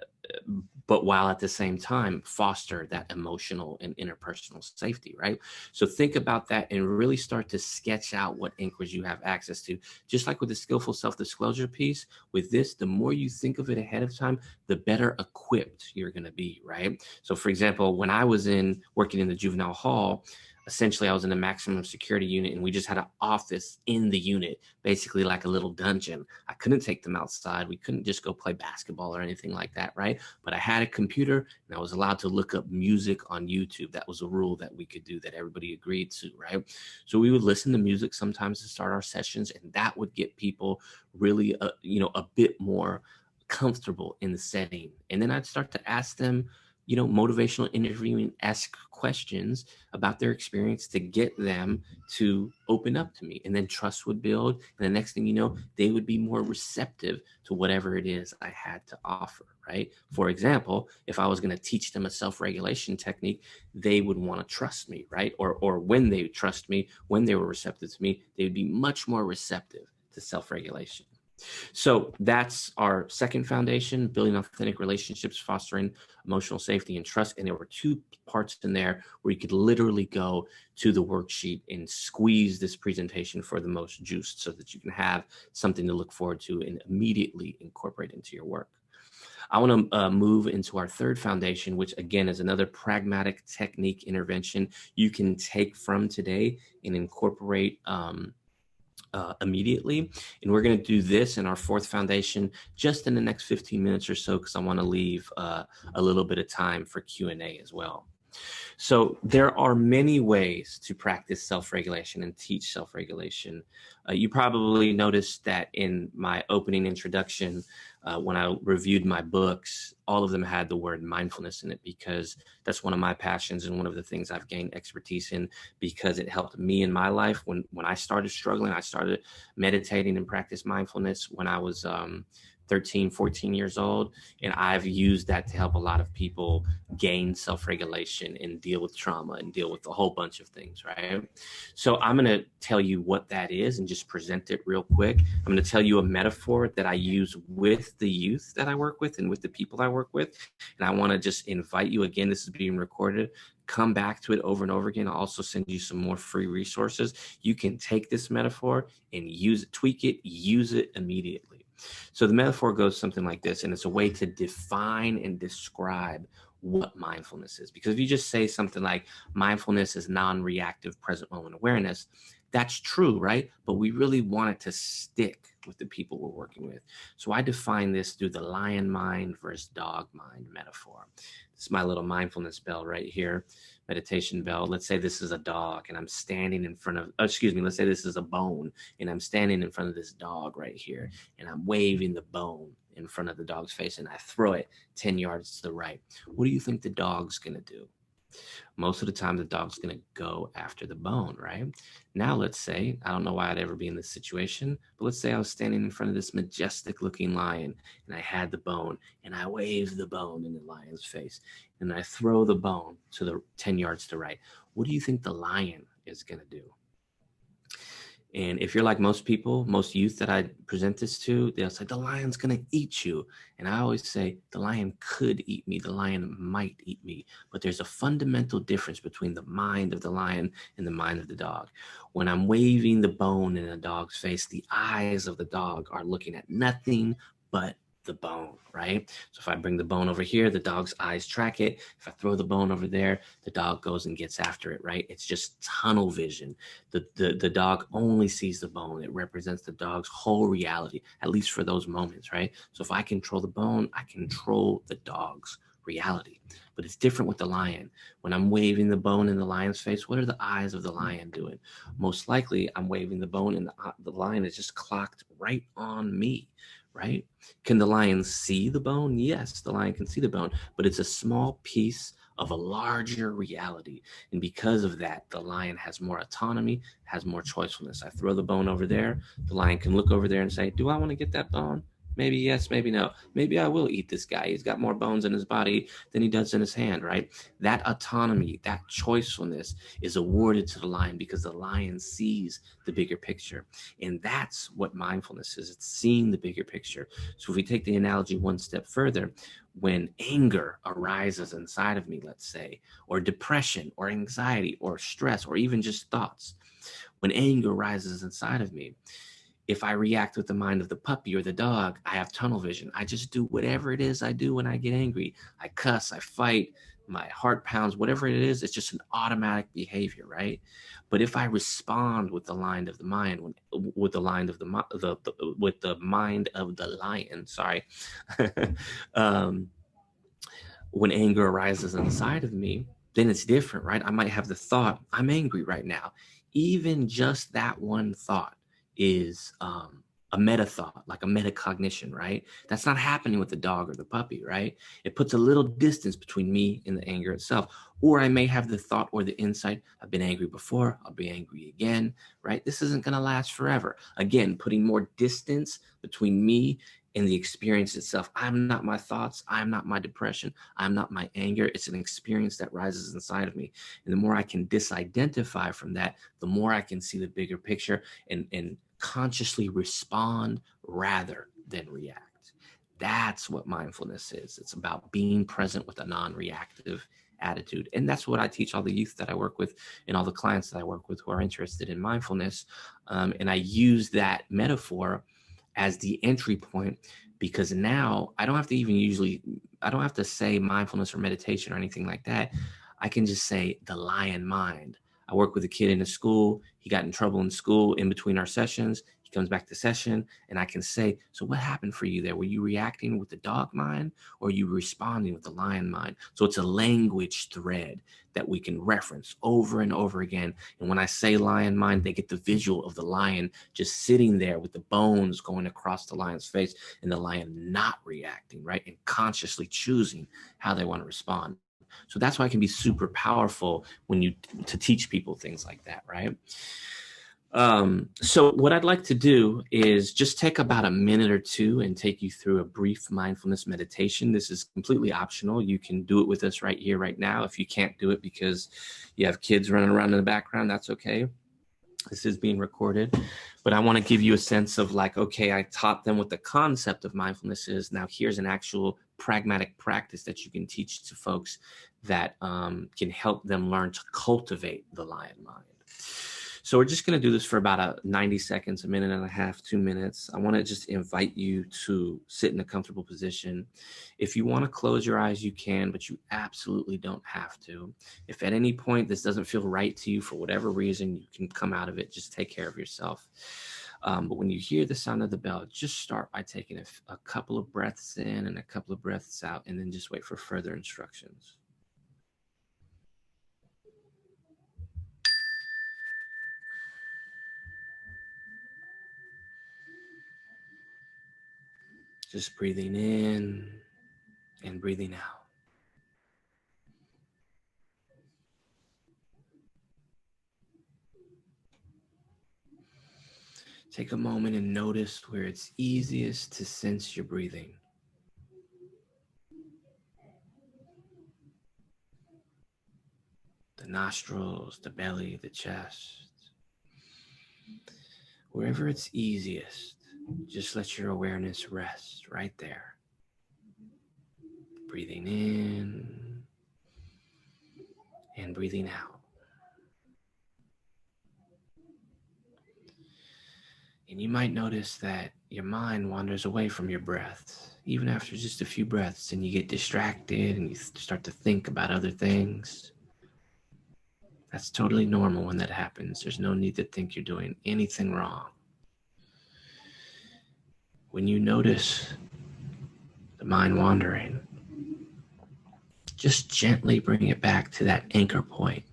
but while at the same time foster that emotional and interpersonal safety, right? So think about that and really start to sketch out what INCRAs you have access to. Just like with the skillful self-disclosure piece, with this, the more you think of it ahead of time, the better equipped you're going to be, right? So for example, when I was working in the juvenile hall, essentially I was in a maximum security unit, and we just had an office in the unit, basically like a little dungeon. I couldn't take them outside. We couldn't just go play basketball or anything like that, right? But I had a computer, and I was allowed to look up music on YouTube. That was a rule that we could do, that everybody agreed to, right? So we would listen to music sometimes to start our sessions, and that would get people really, a bit more comfortable in the setting. And then I'd start to ask them, motivational interviewing-esque questions about their experience to get them to open up to me. And then trust would build. And the next thing you know, they would be more receptive to whatever it is I had to offer, right? For example, if I was going to teach them a self-regulation technique, they would want to trust me, right? Or when they trust me, when they were receptive to me, they would be much more receptive to self-regulation. So that's our second foundation: building authentic relationships, fostering emotional safety and trust. And there were two parts in there where you could literally go to the worksheet and squeeze this presentation for the most juice, so that you can have something to look forward to and immediately incorporate into your work. I want to move into our third foundation, which again is another pragmatic technique intervention you can take from today and incorporate immediately. And we're going to do this in our fourth foundation just in the next 15 minutes or so, because I want to leave a little bit of time for Q&A as well. So there are many ways to practice self-regulation and teach self-regulation. You probably noticed that in my opening introduction, when I reviewed my books, all of them had the word mindfulness in it, because that's one of my passions and one of the things I've gained expertise in, because it helped me in my life. When I started struggling, I started meditating and practice mindfulness when I was 13, 14 years old. And I've used that to help a lot of people gain self-regulation and deal with trauma and deal with a whole bunch of things, right? So I'm going to tell you what that is and just present it real quick. I'm going to tell you a metaphor that I use with the youth that I work with and with the people I work with. And I want to just invite you, again, this is being recorded, come back to it over and over again. I'll also send you some more free resources. You can take this metaphor and use it, tweak it, use it immediately. So the metaphor goes something like this, and it's a way to define and describe what mindfulness is. Because if you just say something like mindfulness is non-reactive present moment awareness, that's true, right? But we really want it to stick with the people we're working with. So I define this through the lion mind versus dog mind metaphor. This is my little mindfulness bell right here, meditation bell. Let's say this is a dog and I'm standing in front of, let's say this is a bone and I'm standing in front of this dog right here, and I'm waving the bone in front of the dog's face, and I throw it 10 yards to the right. What do you think the dog's going to do? Most of the time, the dog's going to go after the bone, right? Now, let's say, I don't know why I'd ever be in this situation, but let's say I was standing in front of this majestic looking lion, and I had the bone, and I wave the bone in the lion's face, and I throw the bone to the 10 yards to the right. What do you think the lion is going to do? And if you're like most people, most youth that I present this to, they'll say, the lion's going to eat you. And I always say, the lion could eat me. The lion might eat me. But there's a fundamental difference between the mind of the lion and the mind of the dog. When I'm waving the bone in a dog's face, the eyes of the dog are looking at nothing but the bone, right? So if I bring the bone over here, the dog's eyes track it. If I throw the bone over there, the dog goes and gets after it, right? It's just tunnel vision. The dog only sees the bone. It represents the dog's whole reality, at least for those moments, right? So if I control the bone, I control the dog's reality. But it's different with the lion. When I'm waving the bone in the lion's face, what are the eyes of the lion doing? Most likely, I'm waving the bone and the lion is just clocked right on me, right? Can the lion see the bone? Yes, the lion can see the bone, but it's a small piece of a larger reality. And because of that, the lion has more autonomy, has more choicefulness. I throw the bone over there. The lion can look over there and say, do I want to get that bone? Maybe yes, maybe no. Maybe I will eat this guy. He's got more bones in his body than he does in his hand, right? That autonomy, that choicefulness is awarded to the lion because the lion sees the bigger picture. And that's what mindfulness is. It's seeing the bigger picture. So if we take the analogy one step further, when anger arises inside of me, let's say, or depression or anxiety or stress or even just thoughts, when anger rises inside of me, if I react with the mind of the puppy or the dog, I have tunnel vision. I just do whatever it is I do when I get angry. I cuss, I fight, my heart pounds, whatever it is, it's just an automatic behavior, right? But if I respond with the mind of the mind, with the mind of with the mind of the lion, sorry, um, when anger arises inside of me, then it's different, right? I might have the thought, I'm angry right now. Even just that one thought is a meta thought, like a metacognition, right? That's not happening with the dog or the puppy, right? It puts a little distance between me and the anger itself. Or I may have the thought or the insight, I've been angry before, I'll be angry again, right? This isn't going to last forever. Again, putting more distance between me and the experience itself. I'm not my thoughts. I'm not my depression. I'm not my anger. It's an experience that rises inside of me. And the more I can disidentify from that, the more I can see the bigger picture and consciously respond rather than react. That's what mindfulness is. It's about being present with a non-reactive attitude. And that's what I teach all the youth that I work with and all the clients that I work with who are interested in mindfulness. And I use that metaphor as the entry point because now I don't have to I don't have to say mindfulness or meditation or anything like that. I can just say the lion mind. I work with a kid in a school. He got in trouble in school in between our sessions. He comes back to session and I can say, so what happened for you there? Were you reacting with the dog mind or are you responding with the lion mind? So it's a language thread that we can reference over and over again. And when I say lion mind, they get the visual of the lion just sitting there with the bones going across the lion's face and the lion not reacting, right? And consciously choosing how they want to respond. So that's why it can be super powerful when you to teach people things like that, right? So what I'd like to do is just take about a minute or two and take you through a brief mindfulness meditation. This is completely optional. You can do it with us right here, right now. If you can't do it because you have kids running around in the background, that's okay. This is being recorded, but I want to give you a sense of like, okay, I taught them what the concept of mindfulness is. Now here's an actual pragmatic practice that you can teach to folks that can help them learn to cultivate the lion mind. So we're just going to do this for about 90 seconds, a minute and a half, 2 minutes. I want to just invite you to sit in a comfortable position. If you want to close your eyes, you can, but you absolutely don't have to. If at any point this doesn't feel right to you for whatever reason, you can come out of it. Just take care of yourself. But when you hear the sound of the bell, just start by taking a couple of breaths in and a couple of breaths out, and then just wait for further instructions. Just breathing in and breathing out. Take a moment and notice where it's easiest to sense your breathing. The nostrils, the belly, the chest. Wherever it's easiest, just let your awareness rest right there. Breathing in and breathing out. And you might notice that your mind wanders away from your breath, even after just a few breaths, and you get distracted and you start to think about other things. That's totally normal when that happens. There's no need to think you're doing anything wrong. When you notice the mind wandering, just gently bring it back to that anchor point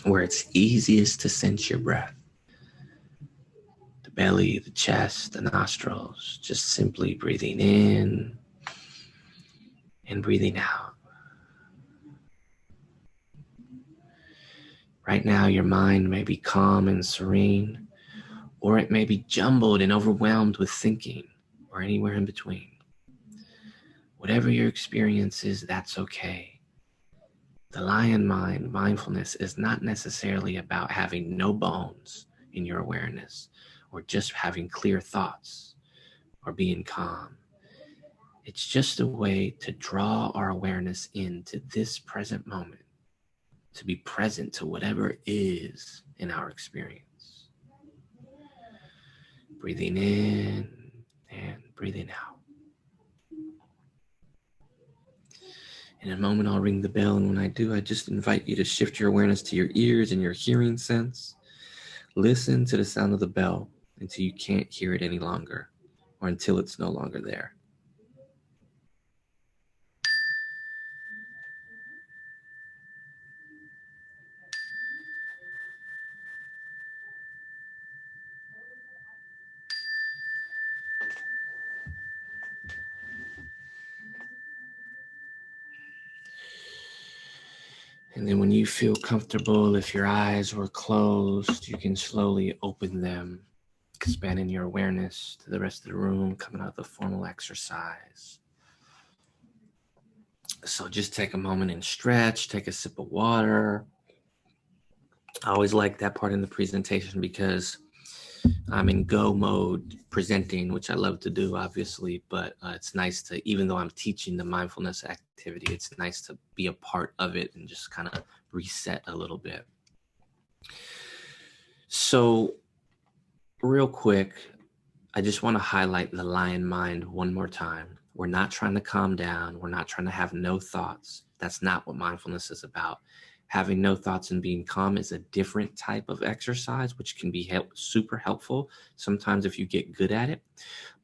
where it's easiest to sense your breath. The belly, the chest, the nostrils, just simply breathing in and breathing out. Right now, your mind may be calm and serene, or it may be jumbled and overwhelmed with thinking, or anywhere in between. Whatever your experience is, that's okay. The lion mind, mindfulness, is not necessarily about having no bones in your awareness, or just having clear thoughts, or being calm. It's just a way to draw our awareness into this present moment, to be present to whatever is in our experience. Breathing in and breathing out. In a moment, I'll ring the bell, and when I do, I just invite you to shift your awareness to your ears and your hearing sense. Listen to the sound of the bell until you can't hear it any longer, or until it's no longer there. And then when you feel comfortable, if your eyes were closed, you can slowly open them, expanding your awareness to the rest of the room, coming out of the formal exercise. So just take a moment and stretch, take a sip of water. I always like that part in the presentation because I'm in go mode presenting, which I love to do, obviously, but it's nice to, even though I'm teaching the mindfulness activity, it's nice to be a part of it and just kind of reset a little bit. So real quick, I just want to highlight the lion mind one more time. We're not trying to calm down. We're not trying to have no thoughts. That's not what mindfulness is about. Having no thoughts and being calm is a different type of exercise, which can be super helpful sometimes if you get good at it.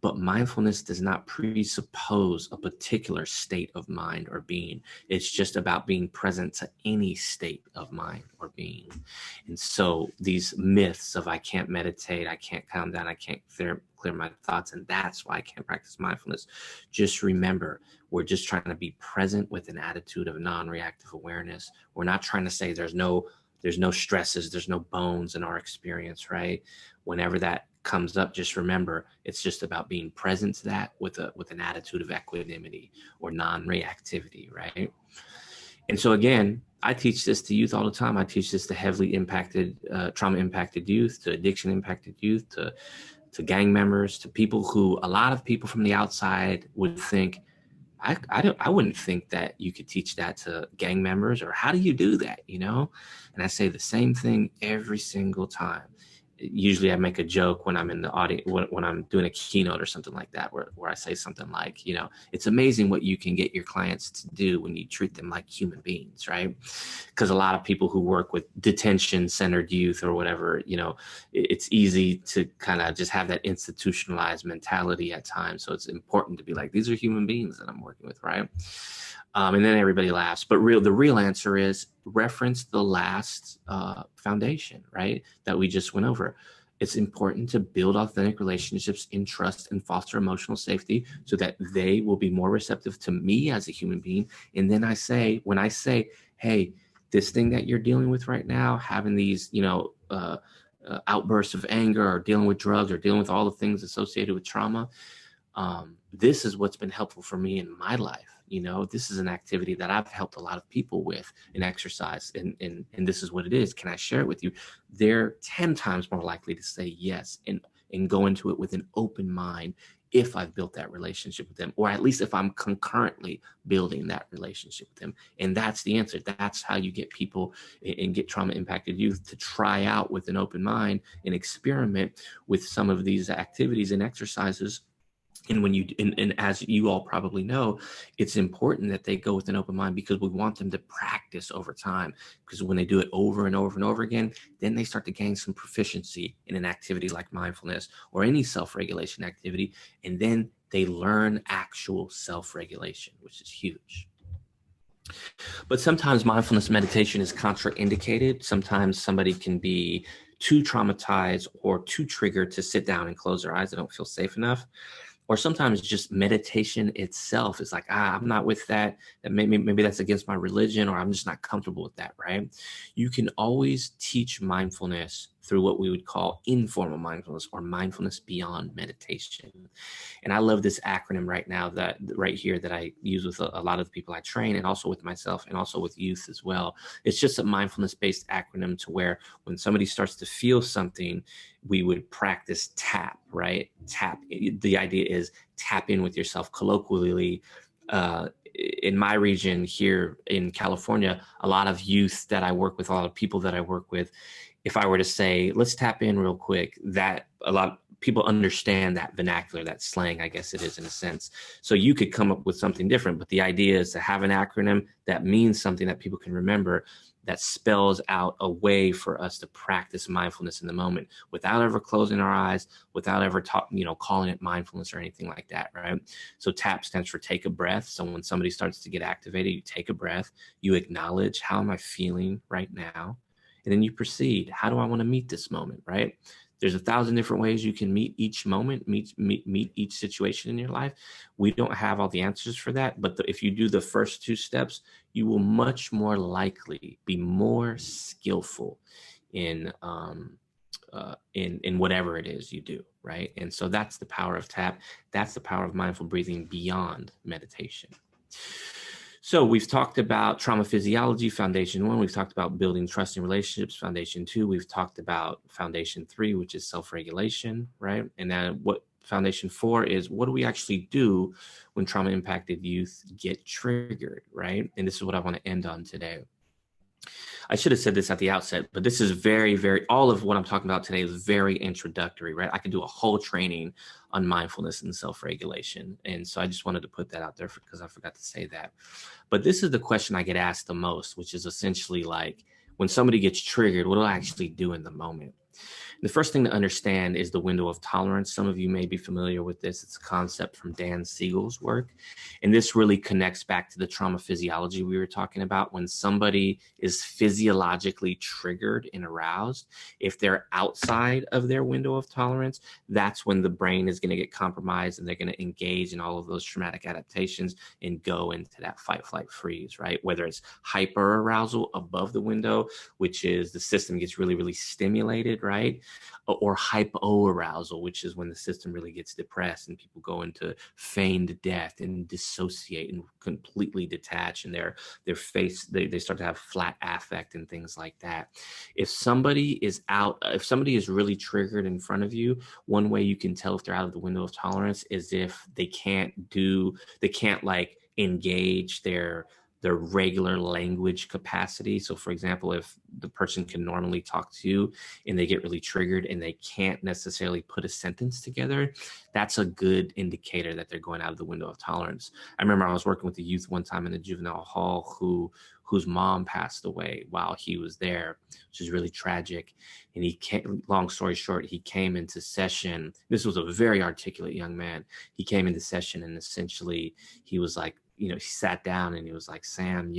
But mindfulness does not presuppose a particular state of mind or being. It's just about being present to any state of mind or being. And so these myths of I can't meditate, I can't calm down, I can't clear my thoughts, and that's why I can't practice mindfulness. Just remember, we're just trying to be present with an attitude of non-reactive awareness. We're not trying to say there's no stresses, there's no bones in our experience, right? Whenever that comes up, just remember, it's just about being present to that with an attitude of equanimity or non-reactivity, right? And so again, I teach this to youth all the time. I teach this to heavily impacted, trauma-impacted youth, to addiction-impacted youth, to gang members, to people who a lot of people from the outside would think, I wouldn't think that you could teach that to gang members, or how do you do that, you know? And I say the same thing every single time. Usually I make a joke when I'm in the audience, when I'm doing a keynote or something like that, where I say something like, you know, it's amazing what you can get your clients to do when you treat them like human beings, right? Because a lot of people who work with detention-centered youth or whatever, you know, it's easy to kind of just have that institutionalized mentality at times. So it's important to be like, these are human beings that I'm working with, right? And then everybody laughs. But the real answer is reference the last foundation, right, that we just went over. It's important to build authentic relationships in trust and foster emotional safety so that they will be more receptive to me as a human being. And then when I say, hey, this thing that you're dealing with right now, having these, you know, outbursts of anger, or dealing with drugs, or dealing with all the things associated with trauma, this is what's been helpful for me in my life. You know, this is an activity that I've helped a lot of people with in exercise, and this is what it is. Can I share it with you? They're 10 times more likely to say yes and go into it with an open mind if I've built that relationship with them, or at least if I'm concurrently building that relationship with them. And that's the answer. That's how you get people and get trauma impacted youth to try out with an open mind and experiment with some of these activities and exercises. And when you, and as you all probably know, it's important that they go with an open mind because we want them to practice over time. Because when they do it over and over and over again, then they start to gain some proficiency in an activity like mindfulness or any self-regulation activity. And then they learn actual self-regulation, which is huge. But sometimes mindfulness meditation is contraindicated. Sometimes somebody can be too traumatized or too triggered to sit down and close their eyes. They don't feel safe enough. Or sometimes just meditation itself is like, I'm not with that. That maybe that's against my religion, or I'm just not comfortable with that, right? You can always teach mindfulness through what we would call informal mindfulness or mindfulness beyond meditation. And I love this acronym right now right here that I use with a lot of the people I train, and also with myself and also with youth as well. It's just a mindfulness based acronym to where when somebody starts to feel something, we would practice TAP, right? TAP. The idea is tap in with yourself. Colloquially, in my region here in California, a lot of youth that I work with, a lot of people that I work with, if I were to say, let's tap in real quick, that a lot of people understand that vernacular, that slang, I guess it is in a sense. So you could come up with something different, but the idea is to have an acronym that means something that people can remember, that spells out a way for us to practice mindfulness in the moment without ever closing our eyes, without ever calling it mindfulness or anything like that, right? So TAP stands for take a breath. So when somebody starts to get activated, you take a breath, you acknowledge, how am I feeling right now? And then you proceed. How do I want to meet this moment, right? There's 1,000 different ways you can meet each moment, meet each situation in your life. We don't have all the answers for that, but if you do the first 2 steps, you will much more likely be more skillful in whatever it is you do, right? And so that's the power of TAP. That's the power of mindful breathing beyond meditation. So we've talked about trauma physiology, foundation 1. We've talked about building trusting relationships, foundation 2. We've talked about foundation 3, which is self-regulation, right? And then what foundation 4 is, what do we actually do when trauma impacted youth get triggered, right? And this is what I want to end on today. I should have said this at the outset, but this is all of what I'm talking about today is very introductory, right? I could do a whole training on mindfulness and self-regulation. And so I just wanted to put that out there because I forgot to say that. But this is the question I get asked the most, which is essentially like, when somebody gets triggered, what do I actually do in the moment? The first thing to understand is the window of tolerance. Some of you may be familiar with this. It's a concept from Dan Siegel's work. And this really connects back to the trauma physiology we were talking about. When somebody is physiologically triggered and aroused, if they're outside of their window of tolerance, that's when the brain is going to get compromised and they're going to engage in all of those traumatic adaptations and go into that fight, flight, freeze, right? Whether it's hyper arousal above the window, which is the system gets really, really stimulated, right? Or hypoarousal, which is when the system really gets depressed and people go into feigned death and dissociate and completely detach, and their face, they start to have flat affect and things like that. If somebody is really triggered in front of you, one way you can tell if they're out of the window of tolerance is if they can't like engage their regular language capacity. So for example, if the person can normally talk to you and they get really triggered and they can't necessarily put a sentence together, that's a good indicator that they're going out of the window of tolerance. I remember I was working with a youth one time in the juvenile hall whose mom passed away while he was there, which is really tragic. And long story short, he came into session. This was a very articulate young man. He came into session and essentially he was like, he sat down and he was like, Sam, and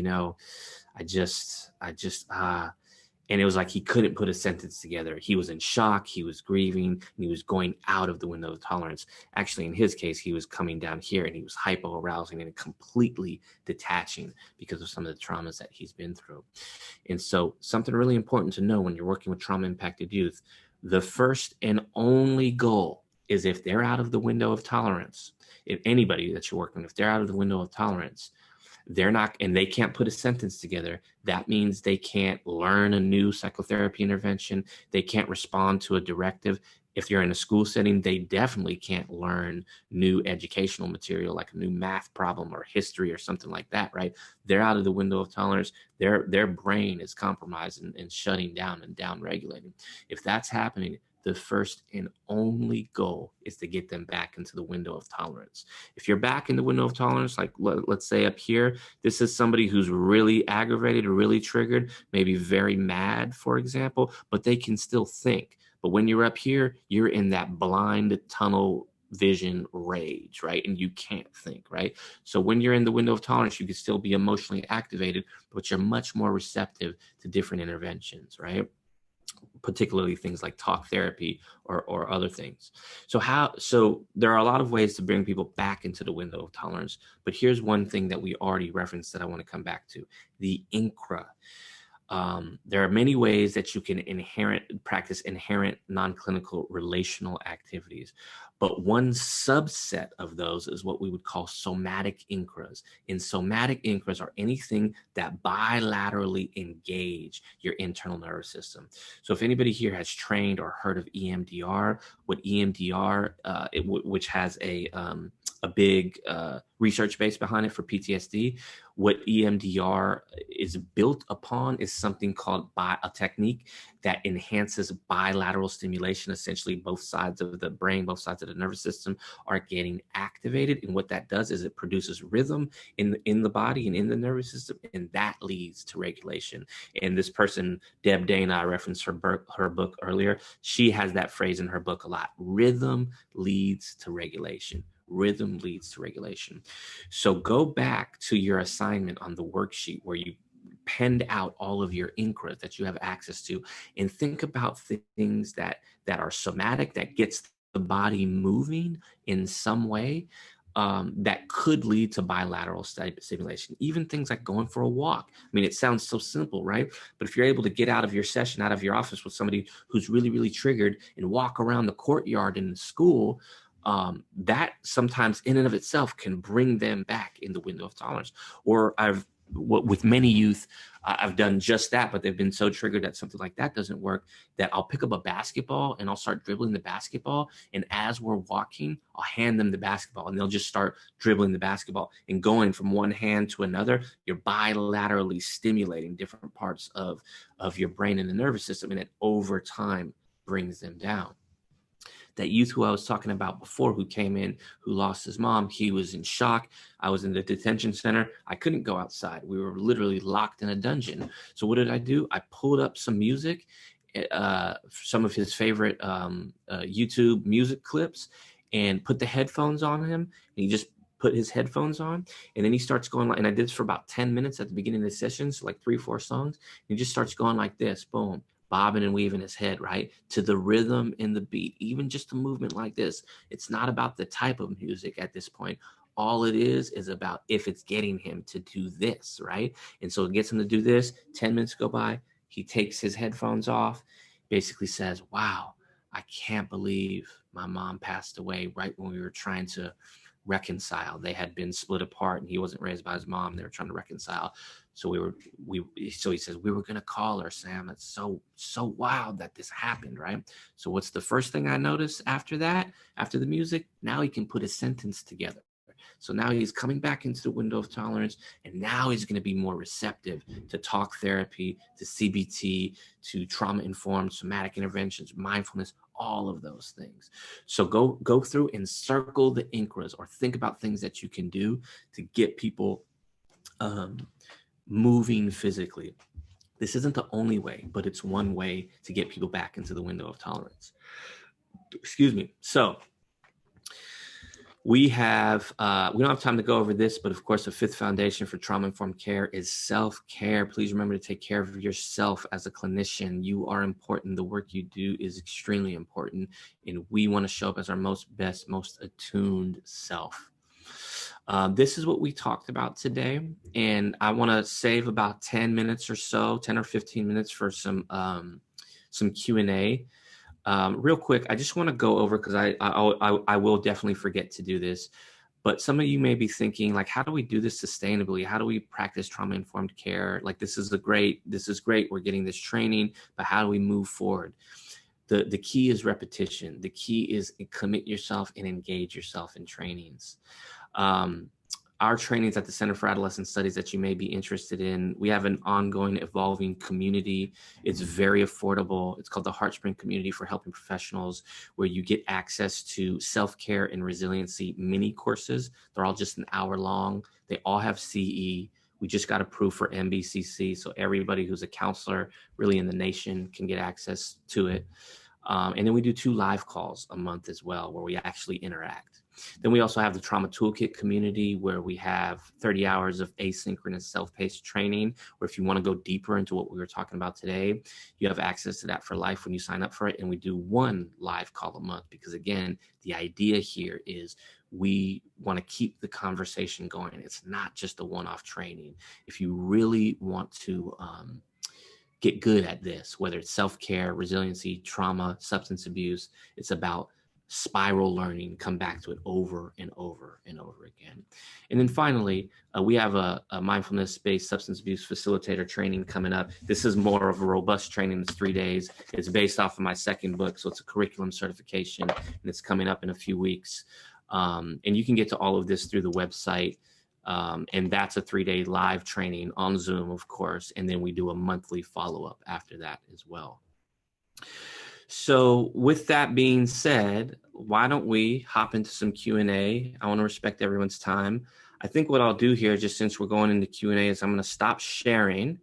it was like he couldn't put a sentence together. He was in shock, he was grieving, and he was going out of the window of tolerance. Actually, in his case, he was coming down here and he was hypo-arousing and completely detaching because of some of the traumas that he's been through. And so something really important to know when you're working with trauma-impacted youth, the first and only goal is if they're out of the window of tolerance, if anybody that you're working with, if they're out of the window of tolerance, they're not, and they can't put a sentence together. That means they can't learn a new psychotherapy intervention. They can't respond to a directive. If you're in a school setting, they definitely can't learn new educational material like a new math problem or history or something like that, right? They're out of the window of tolerance. Their brain is compromised and shutting down and down regulating. If that's happening, the first and only goal is to get them back into the window of tolerance. If you're back in the window of tolerance, like let's say up here, this is somebody who's really aggravated or really triggered, maybe very mad, for example, but they can still think. But when you're up here, you're in that blind tunnel vision rage, right? And you can't think, right? So when you're in the window of tolerance, you can still be emotionally activated, but you're much more receptive to different interventions, right? Particularly things like talk therapy or other things. So there are a lot of ways to bring people back into the window of tolerance, but here's one thing that we already referenced that I want to come back to: the INCRA. There are many ways that you can practice inherent non-clinical relational activities, but one subset of those is what we would call somatic INCRAs. And somatic INCRAs are anything that bilaterally engage your internal nervous system. So if anybody here has trained or heard of EMDR, what EMDR, which has a big research base behind it for PTSD. What EMDR is built upon is something called a technique that enhances bilateral stimulation. Essentially, both sides of the brain, both sides of the nervous system are getting activated. And what that does is it produces rhythm in the body and in the nervous system, and that leads to regulation. And this person, Deb Dana, I referenced her book earlier. She has that phrase in her book a lot: rhythm leads to regulation. Rhythm leads to regulation. So go back to your assignment on the worksheet where you penned out all of your INCRAs that you have access to, and think about things that are somatic, that gets the body moving in some way, that could lead to bilateral stimulation. Even things like going for a walk. I mean, it sounds so simple, right? But if you're able to get out of your session, out of your office with somebody who's really, really triggered and walk around the courtyard in the school, that sometimes in and of itself can bring them back in the window of tolerance. Or with many youth, I've done just that, but they've been so triggered that something like that doesn't work, that I'll pick up a basketball and I'll start dribbling the basketball. And as we're walking, I'll hand them the basketball and they'll just start dribbling the basketball and going from one hand to another. You're bilaterally stimulating different parts of your brain and the nervous system, and it over time brings them down. That youth who I was talking about before, who came in, who lost his mom, he was in shock. I was in the detention center. I couldn't go outside. We were literally locked in a dungeon. So what did I do? I pulled up some music, some of his favorite YouTube music clips, and put the headphones on him. And he just put his headphones on, and then he starts going like, and I did this for about 10 minutes at the beginning of the session, so like 3-4 songs. And he just starts going like this, boom, bobbing and weaving his head, right, to the rhythm and the beat, even just a movement like this. It's not about the type of music at this point. All it is about if it's getting him to do this, right? And so it gets him to do this. 10 minutes go by. He takes his headphones off, basically says, wow, I can't believe my mom passed away right when we were trying to reconcile. They had been split apart and he wasn't raised by his mom. They were trying to reconcile. So so he says, we were going to call her, Sam. It's so wild that this happened, right? So what's the first thing I noticed after that, after the music? Now he can put a sentence together. So now he's coming back into the window of tolerance, and now he's going to be more receptive to talk therapy, to CBT, to trauma-informed somatic interventions, mindfulness, all of those things. So go through and circle the INCRAs, or think about things that you can do to get people moving physically. This isn't the only way, but it's one way to get people back into the window of tolerance. Excuse me. So we don't have time to go over this, but of course, the fifth foundation for trauma-informed care is self-care. Please remember to take care of yourself as a clinician. You are important. The work you do is extremely important, and we want to show up as our most attuned self. This is what we talked about today, and I want to save about 10 minutes or so, 10 or 15 minutes for some Q&A. Real quick, I just want to go over, because I will definitely forget to do this. But some of you may be thinking, like, how do we do this sustainably? How do we practice trauma-informed care? Like, this is great. We're getting this training, but how do we move forward? The key is repetition. The key is commit yourself and engage yourself in trainings. Our trainings at the Center for Adolescent Studies that you may be interested in, we have an ongoing evolving community. It's very affordable. It's called the Heartspring Community for Helping Professionals, where you get access to self-care and resiliency mini courses. They're all just an hour long. They all have CE. We just got approved for MBCC, so everybody who's a counselor really in the nation can get access to it. And then we do 2 live calls a month as well, where we actually interact. Then we also have the Trauma Toolkit community, where we have 30 hours of asynchronous self-paced training, where if you want to go deeper into what we were talking about today, you have access to that for life when you sign up for it. And we do 1 live call a month, because again, the idea here is we want to keep the conversation going. It's not just a one-off training. If you really want to get good at this, whether it's self-care, resiliency, trauma, substance abuse, it's about spiral learning. Come back to it over and over and over again. And then finally, we have a mindfulness-based substance abuse facilitator training coming up. This is more of a robust training. It's 3 days. It's based off of my second book, so it's a curriculum certification, and it's coming up in a few weeks. And you can get to all of this through the website. And that's a 3-day live training on Zoom, of course. And then we do a monthly follow-up after that as well. So with that being said, why don't we hop into some Q&A? I want to respect everyone's time. I think what I'll do here, just since we're going into Q&A, is I'm going to stop sharing,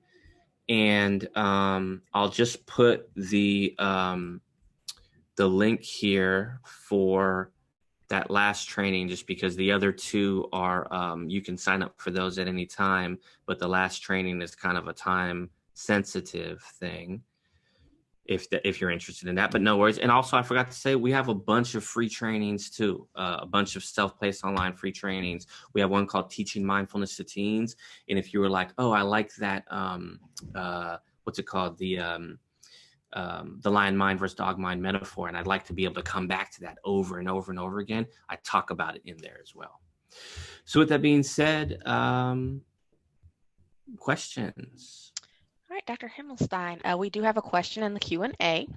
and I'll just put the link here for that last training, just because the other 2 are, you can sign up for those at any time, but the last training is kind of a time sensitive thing if you're interested in that, but no worries. And also I forgot to say, we have a bunch of free trainings too, a bunch of self-paced online free trainings. We have one called Teaching Mindfulness to Teens. And if you were like, oh, I like that, what's it called? The lion mind versus dog mind metaphor, and I'd like to be able to come back to that over and over and over again, I talk about it in there as well. So with that being said, questions? All right, Dr. Himmelstein, we do have a question in the Q&A.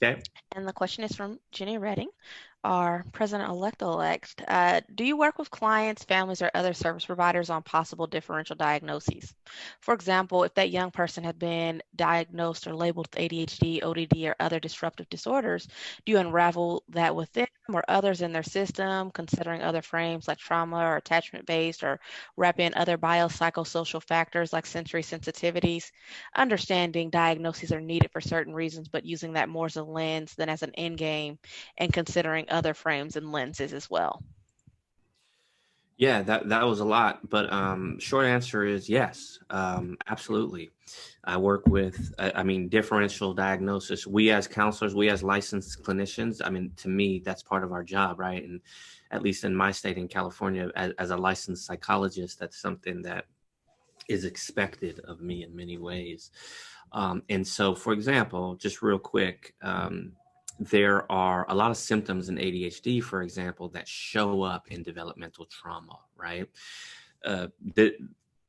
Okay. And the question is from Jenny Redding, our president-elect. Do you work with clients, families, or other service providers on possible differential diagnoses? For example, if that young person had been diagnosed or labeled with ADHD, ODD, or other disruptive disorders, do you unravel that with them or others in their system, considering other frames like trauma or attachment-based, or wrap in other biopsychosocial factors like sensory sensitivities? Understanding diagnoses are needed for certain reasons, but using that more as a lens than as an end game, and considering other frames and lenses as well. Yeah, that was a lot, but short answer is yes, absolutely. I work with, I mean, differential diagnosis. We as counselors, we as licensed clinicians, I mean, to me, that's part of our job, right? And at least in my state in California, as a licensed psychologist, that's something that is expected of me in many ways. And so, for example, just real quick, there are a lot of symptoms in ADHD, for example, that show up in developmental trauma, right? The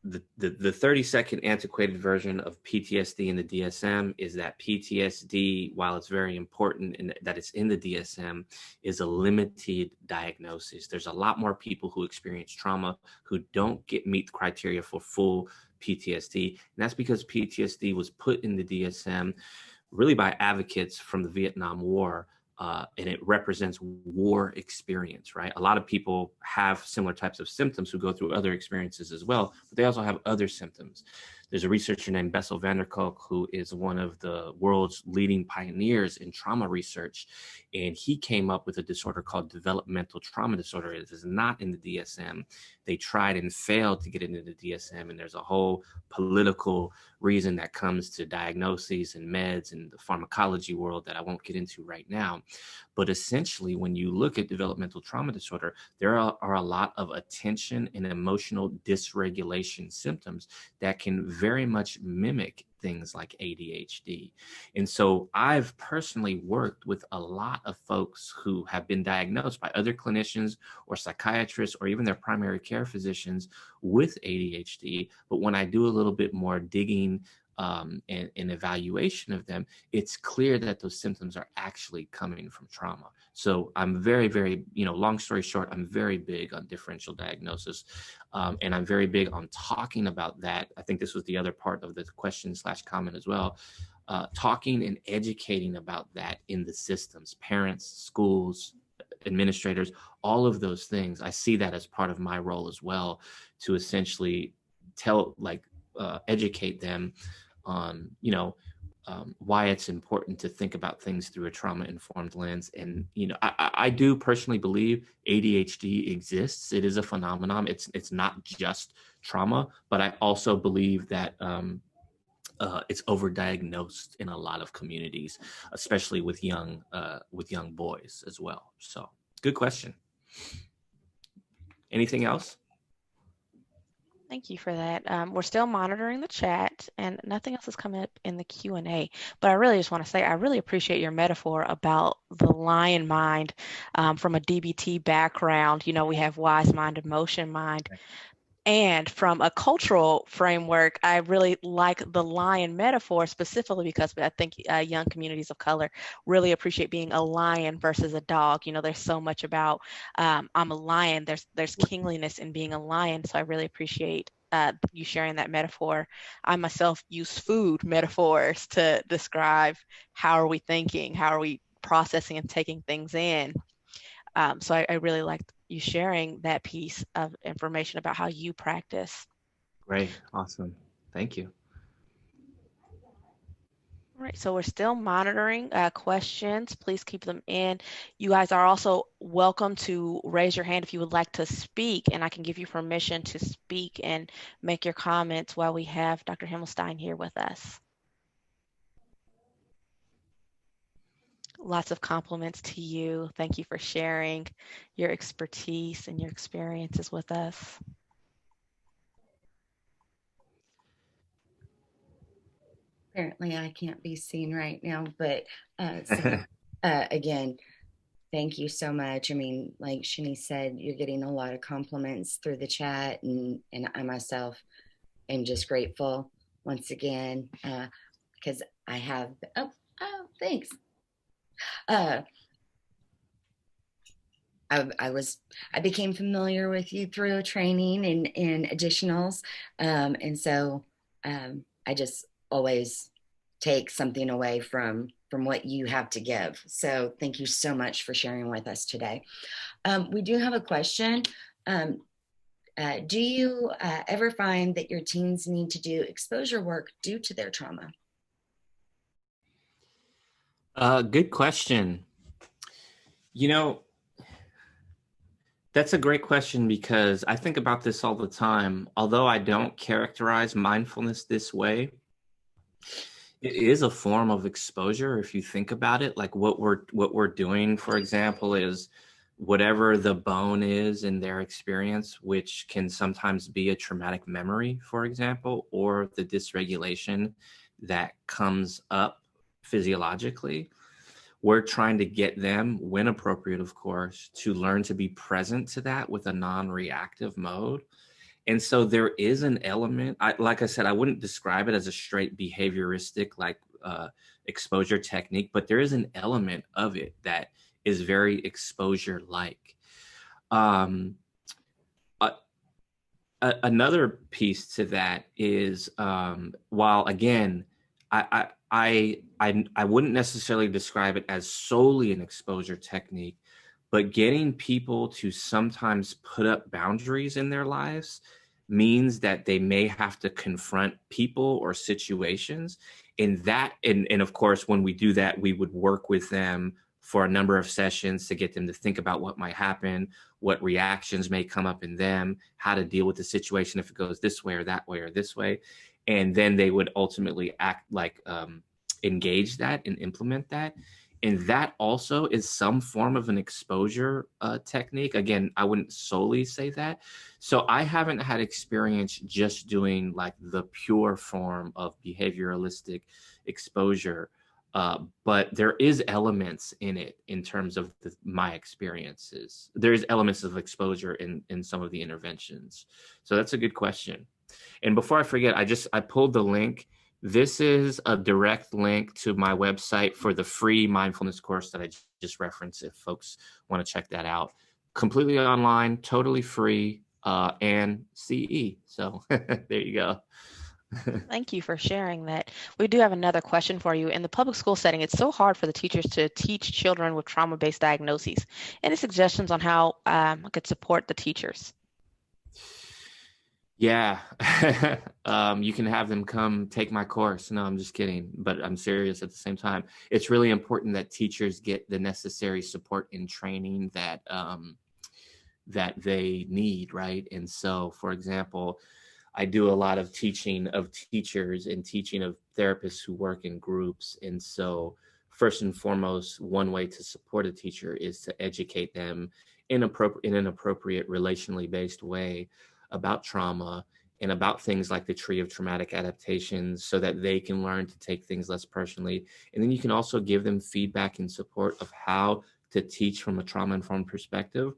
30-second antiquated version of PTSD in the DSM is that PTSD, while it's very important in that it's in the DSM, is a limited diagnosis. There's a lot more people who experience trauma who don't meet the criteria for full PTSD. And that's because PTSD was put in the DSM really by advocates from the Vietnam War, and it represents war experience, right? A lot of people have similar types of symptoms who go through other experiences as well, but they also have other symptoms. There's a researcher named Bessel van der Kolk, who is one of the world's leading pioneers in trauma research, and he came up with a disorder called developmental trauma disorder. It is not in the DSM. They tried and failed to get it into the DSM, and there's a whole political reason that comes to diagnoses and meds and the pharmacology world that I won't get into right now. But essentially, when you look at developmental trauma disorder, there are a lot of attention and emotional dysregulation symptoms that can very much mimic things like ADHD. And so I've personally worked with a lot of folks who have been diagnosed by other clinicians or psychiatrists or even their primary care physicians with ADHD. But when I do a little bit more digging and evaluation of them, it's clear that those symptoms are actually coming from trauma. So I'm very, very, long story short, I'm very big on differential diagnosis. And I'm very big on talking about that. I think this was the other part of the question/comment as well. Talking and educating about that in the systems, parents, schools, administrators, all of those things. I see that as part of my role as well, to essentially educate them on, why it's important to think about things through a trauma-informed lens. And, I do personally believe ADHD exists. It is a phenomenon. It's not just trauma, but I also believe that it's overdiagnosed in a lot of communities, especially with young boys as well. So good question. Anything else? Thank you for that. We're still monitoring the chat, and nothing else has come up in the Q&A. But I really just want to say I really appreciate your metaphor about the lion mind. From a DBT background, we have wise mind, emotion mind. And from a cultural framework, I really like the lion metaphor specifically because I think young communities of color really appreciate being a lion versus a dog. There's so much about I'm a lion. There's kingliness in being a lion. So I really appreciate you sharing that metaphor. I myself use food metaphors to describe how are we thinking, how are we processing and taking things in. So I really liked you sharing that piece of information about how you practice. Great. Awesome. Thank you. All right, so we're still monitoring questions. Please keep them in. You guys are also welcome to raise your hand if you would like to speak, and I can give you permission to speak and make your comments while we have Dr. Himmelstein here with us. Lots of compliments to you. Thank you for sharing your expertise and your experiences with us. Apparently I can't be seen right now, but again, thank you so much. I mean, like Shani said, you're getting a lot of compliments through the chat, and I myself am just grateful once again because I have, thanks. I became familiar with you through training and additionals. And so I just always take something away from what you have to give. So thank you so much for sharing with us today. We do have a question. Do you ever find that your teens need to do exposure work due to their trauma? Good question. That's a great question because I think about this all the time. Although I don't characterize mindfulness this way, it is a form of exposure if you think about it. Like what we're doing, for example, is whatever the bone is in their experience, which can sometimes be a traumatic memory, for example, or the dysregulation that comes up physiologically. We're trying to get them, when appropriate, of course, to learn to be present to that with a non-reactive mode. And so there is an element, like I said, I wouldn't describe it as a straight behavioristic exposure technique, but there is an element of it that is very exposure-like. Another piece to that is, while again, I wouldn't necessarily describe it as solely an exposure technique, but getting people to sometimes put up boundaries in their lives means that they may have to confront people or situations. And of course, when we do that, we would work with them for a number of sessions to get them to think about what might happen, what reactions may come up in them, how to deal with the situation if it goes this way or that way or this way. And then they would ultimately engage that and implement that. And that also is some form of an exposure technique. Again, I wouldn't solely say that. So I haven't had experience just doing like the pure form of behavioralistic exposure. But there is elements in it in terms of my experiences. There's elements of exposure in some of the interventions. So that's a good question. And before I forget, I pulled the link. This is a direct link to my website for the free mindfulness course that I just referenced if folks want to check that out. Completely online, totally free, and CE. So there you go. Thank you for sharing that. We do have another question for you. In the public school setting, it's so hard for the teachers to teach children with trauma-based diagnoses. Any suggestions on how I could support the teachers? Yeah, you can have them come take my course. No, I'm just kidding, but I'm serious at the same time. It's really important that teachers get the necessary support and training that that they need, right? And so, for example, I do a lot of teaching of teachers and teaching of therapists who work in groups. And so, first and foremost, one way to support a teacher is to educate them in an appropriate, relationally based way about trauma and about things like the tree of traumatic adaptations so that they can learn to take things less personally. And then you can also give them feedback and support of how to teach from a trauma-informed perspective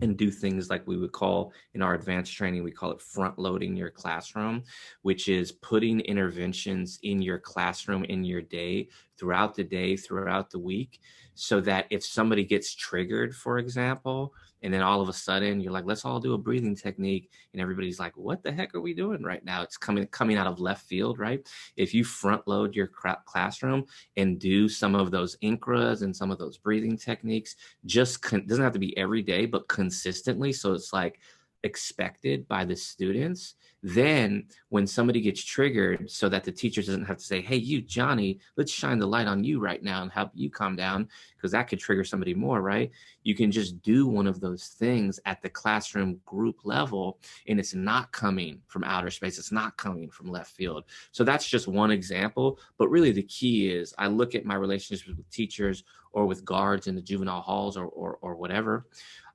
and do things like we would call in our advanced training, we call it front loading your classroom, which is putting interventions in your classroom in your day, throughout the week, so that if somebody gets triggered, for example, and then all of a sudden you're like, let's all do a breathing technique. And everybody's like, what the heck are we doing right now? It's coming out of left field, right? If you front load your classroom and do some of those incras and some of those breathing techniques, doesn't have to be every day, but consistently. So it's like expected by the students. Then when somebody gets triggered, so that the teacher doesn't have to say, hey, you, Johnny, let's shine the light on you right now and help you calm down, because that could trigger somebody more, right? You can just do one of those things at the classroom group level, and it's not coming from outer space. It's not coming from left field. So that's just one example. But really the key is I look at my relationships with teachers or with guards in the juvenile halls or whatever.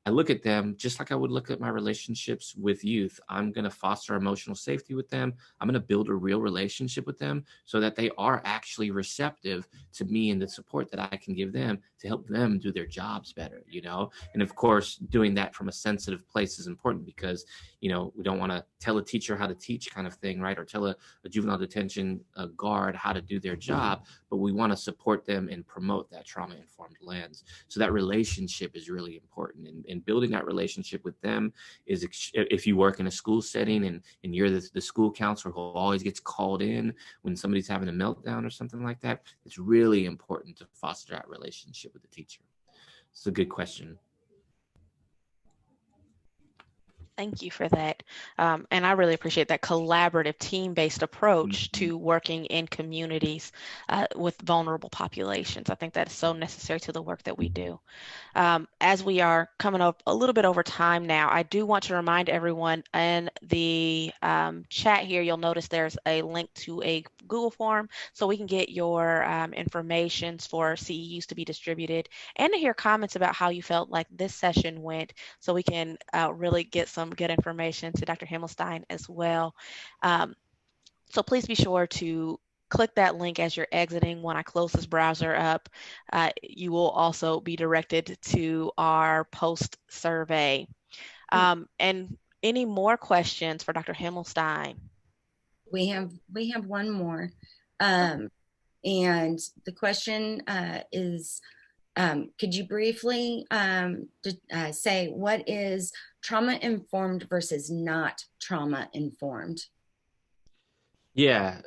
I look at them just like I would look at my relationships with youth. I'm going to foster emotional safety with them. I'm going to build a real relationship with them so that they are actually receptive to me and the support that I can give them to help them do their jobs better, you know? And of course, doing that from a sensitive place is important because, you know, we don't want to tell a teacher how to teach kind of thing, right? Or tell a juvenile detention guard how to do their job, but we want to support them and promote that trauma-informed lens. So that relationship is really important. And building that relationship with them is, if you work in a school setting and you're the school counselor who always gets called in when somebody's having a meltdown or something like that, it's really important to foster that relationship with the teacher. It's a good question. Thank you for that. And I really appreciate that collaborative team-based approach to working in communities with vulnerable populations. I think that is so necessary to the work that we do. As we are coming up a little bit over time now, I do want to remind everyone in the chat here, you'll notice there's a link to a Google form so we can get your information for CEUs to be distributed and to hear comments about how you felt like this session went, so we can really get some good information to Dr. Himmelstein as well. So please be sure to click that link as you're exiting. When I close this browser up, you will also be directed to our post survey. And any more questions for Dr. Himmelstein? We have one more. And the question is, could you briefly say what is trauma-informed versus not trauma-informed? Yeah,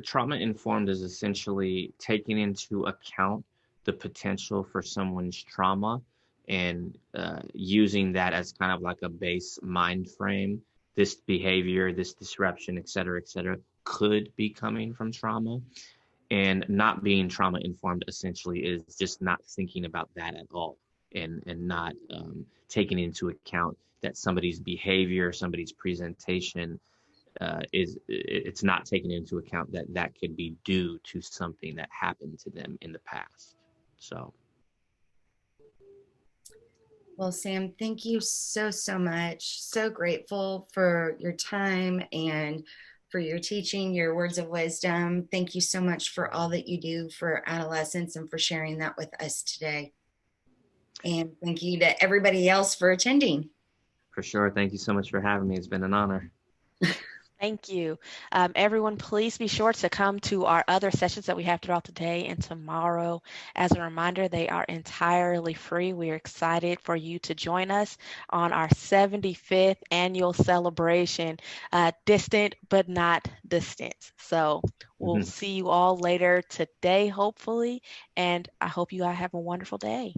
trauma-informed is essentially taking into account the potential for someone's trauma and using that as kind of like a base mind frame. This behavior, this disruption, et cetera, could be coming from trauma. And not being trauma-informed essentially is just not thinking about that at all, and not taking into account that somebody's behavior, somebody's presentation it's not taken into account that that could be due to something that happened to them in the past. So. Well, Sam, thank you so, so much. So grateful for your time and for your teaching, your words of wisdom. Thank you so much for all that you do for adolescents and for sharing that with us today. And thank you to everybody else for attending. For sure. Thank you so much for having me. It's been an honor. Thank you. Everyone, please be sure to come to our other sessions that we have throughout the day and tomorrow. As a reminder, they are entirely free. We are excited for you to join us on our 75th annual celebration, distant but not distant. So we'll see you all later today, hopefully, and I hope you all have a wonderful day.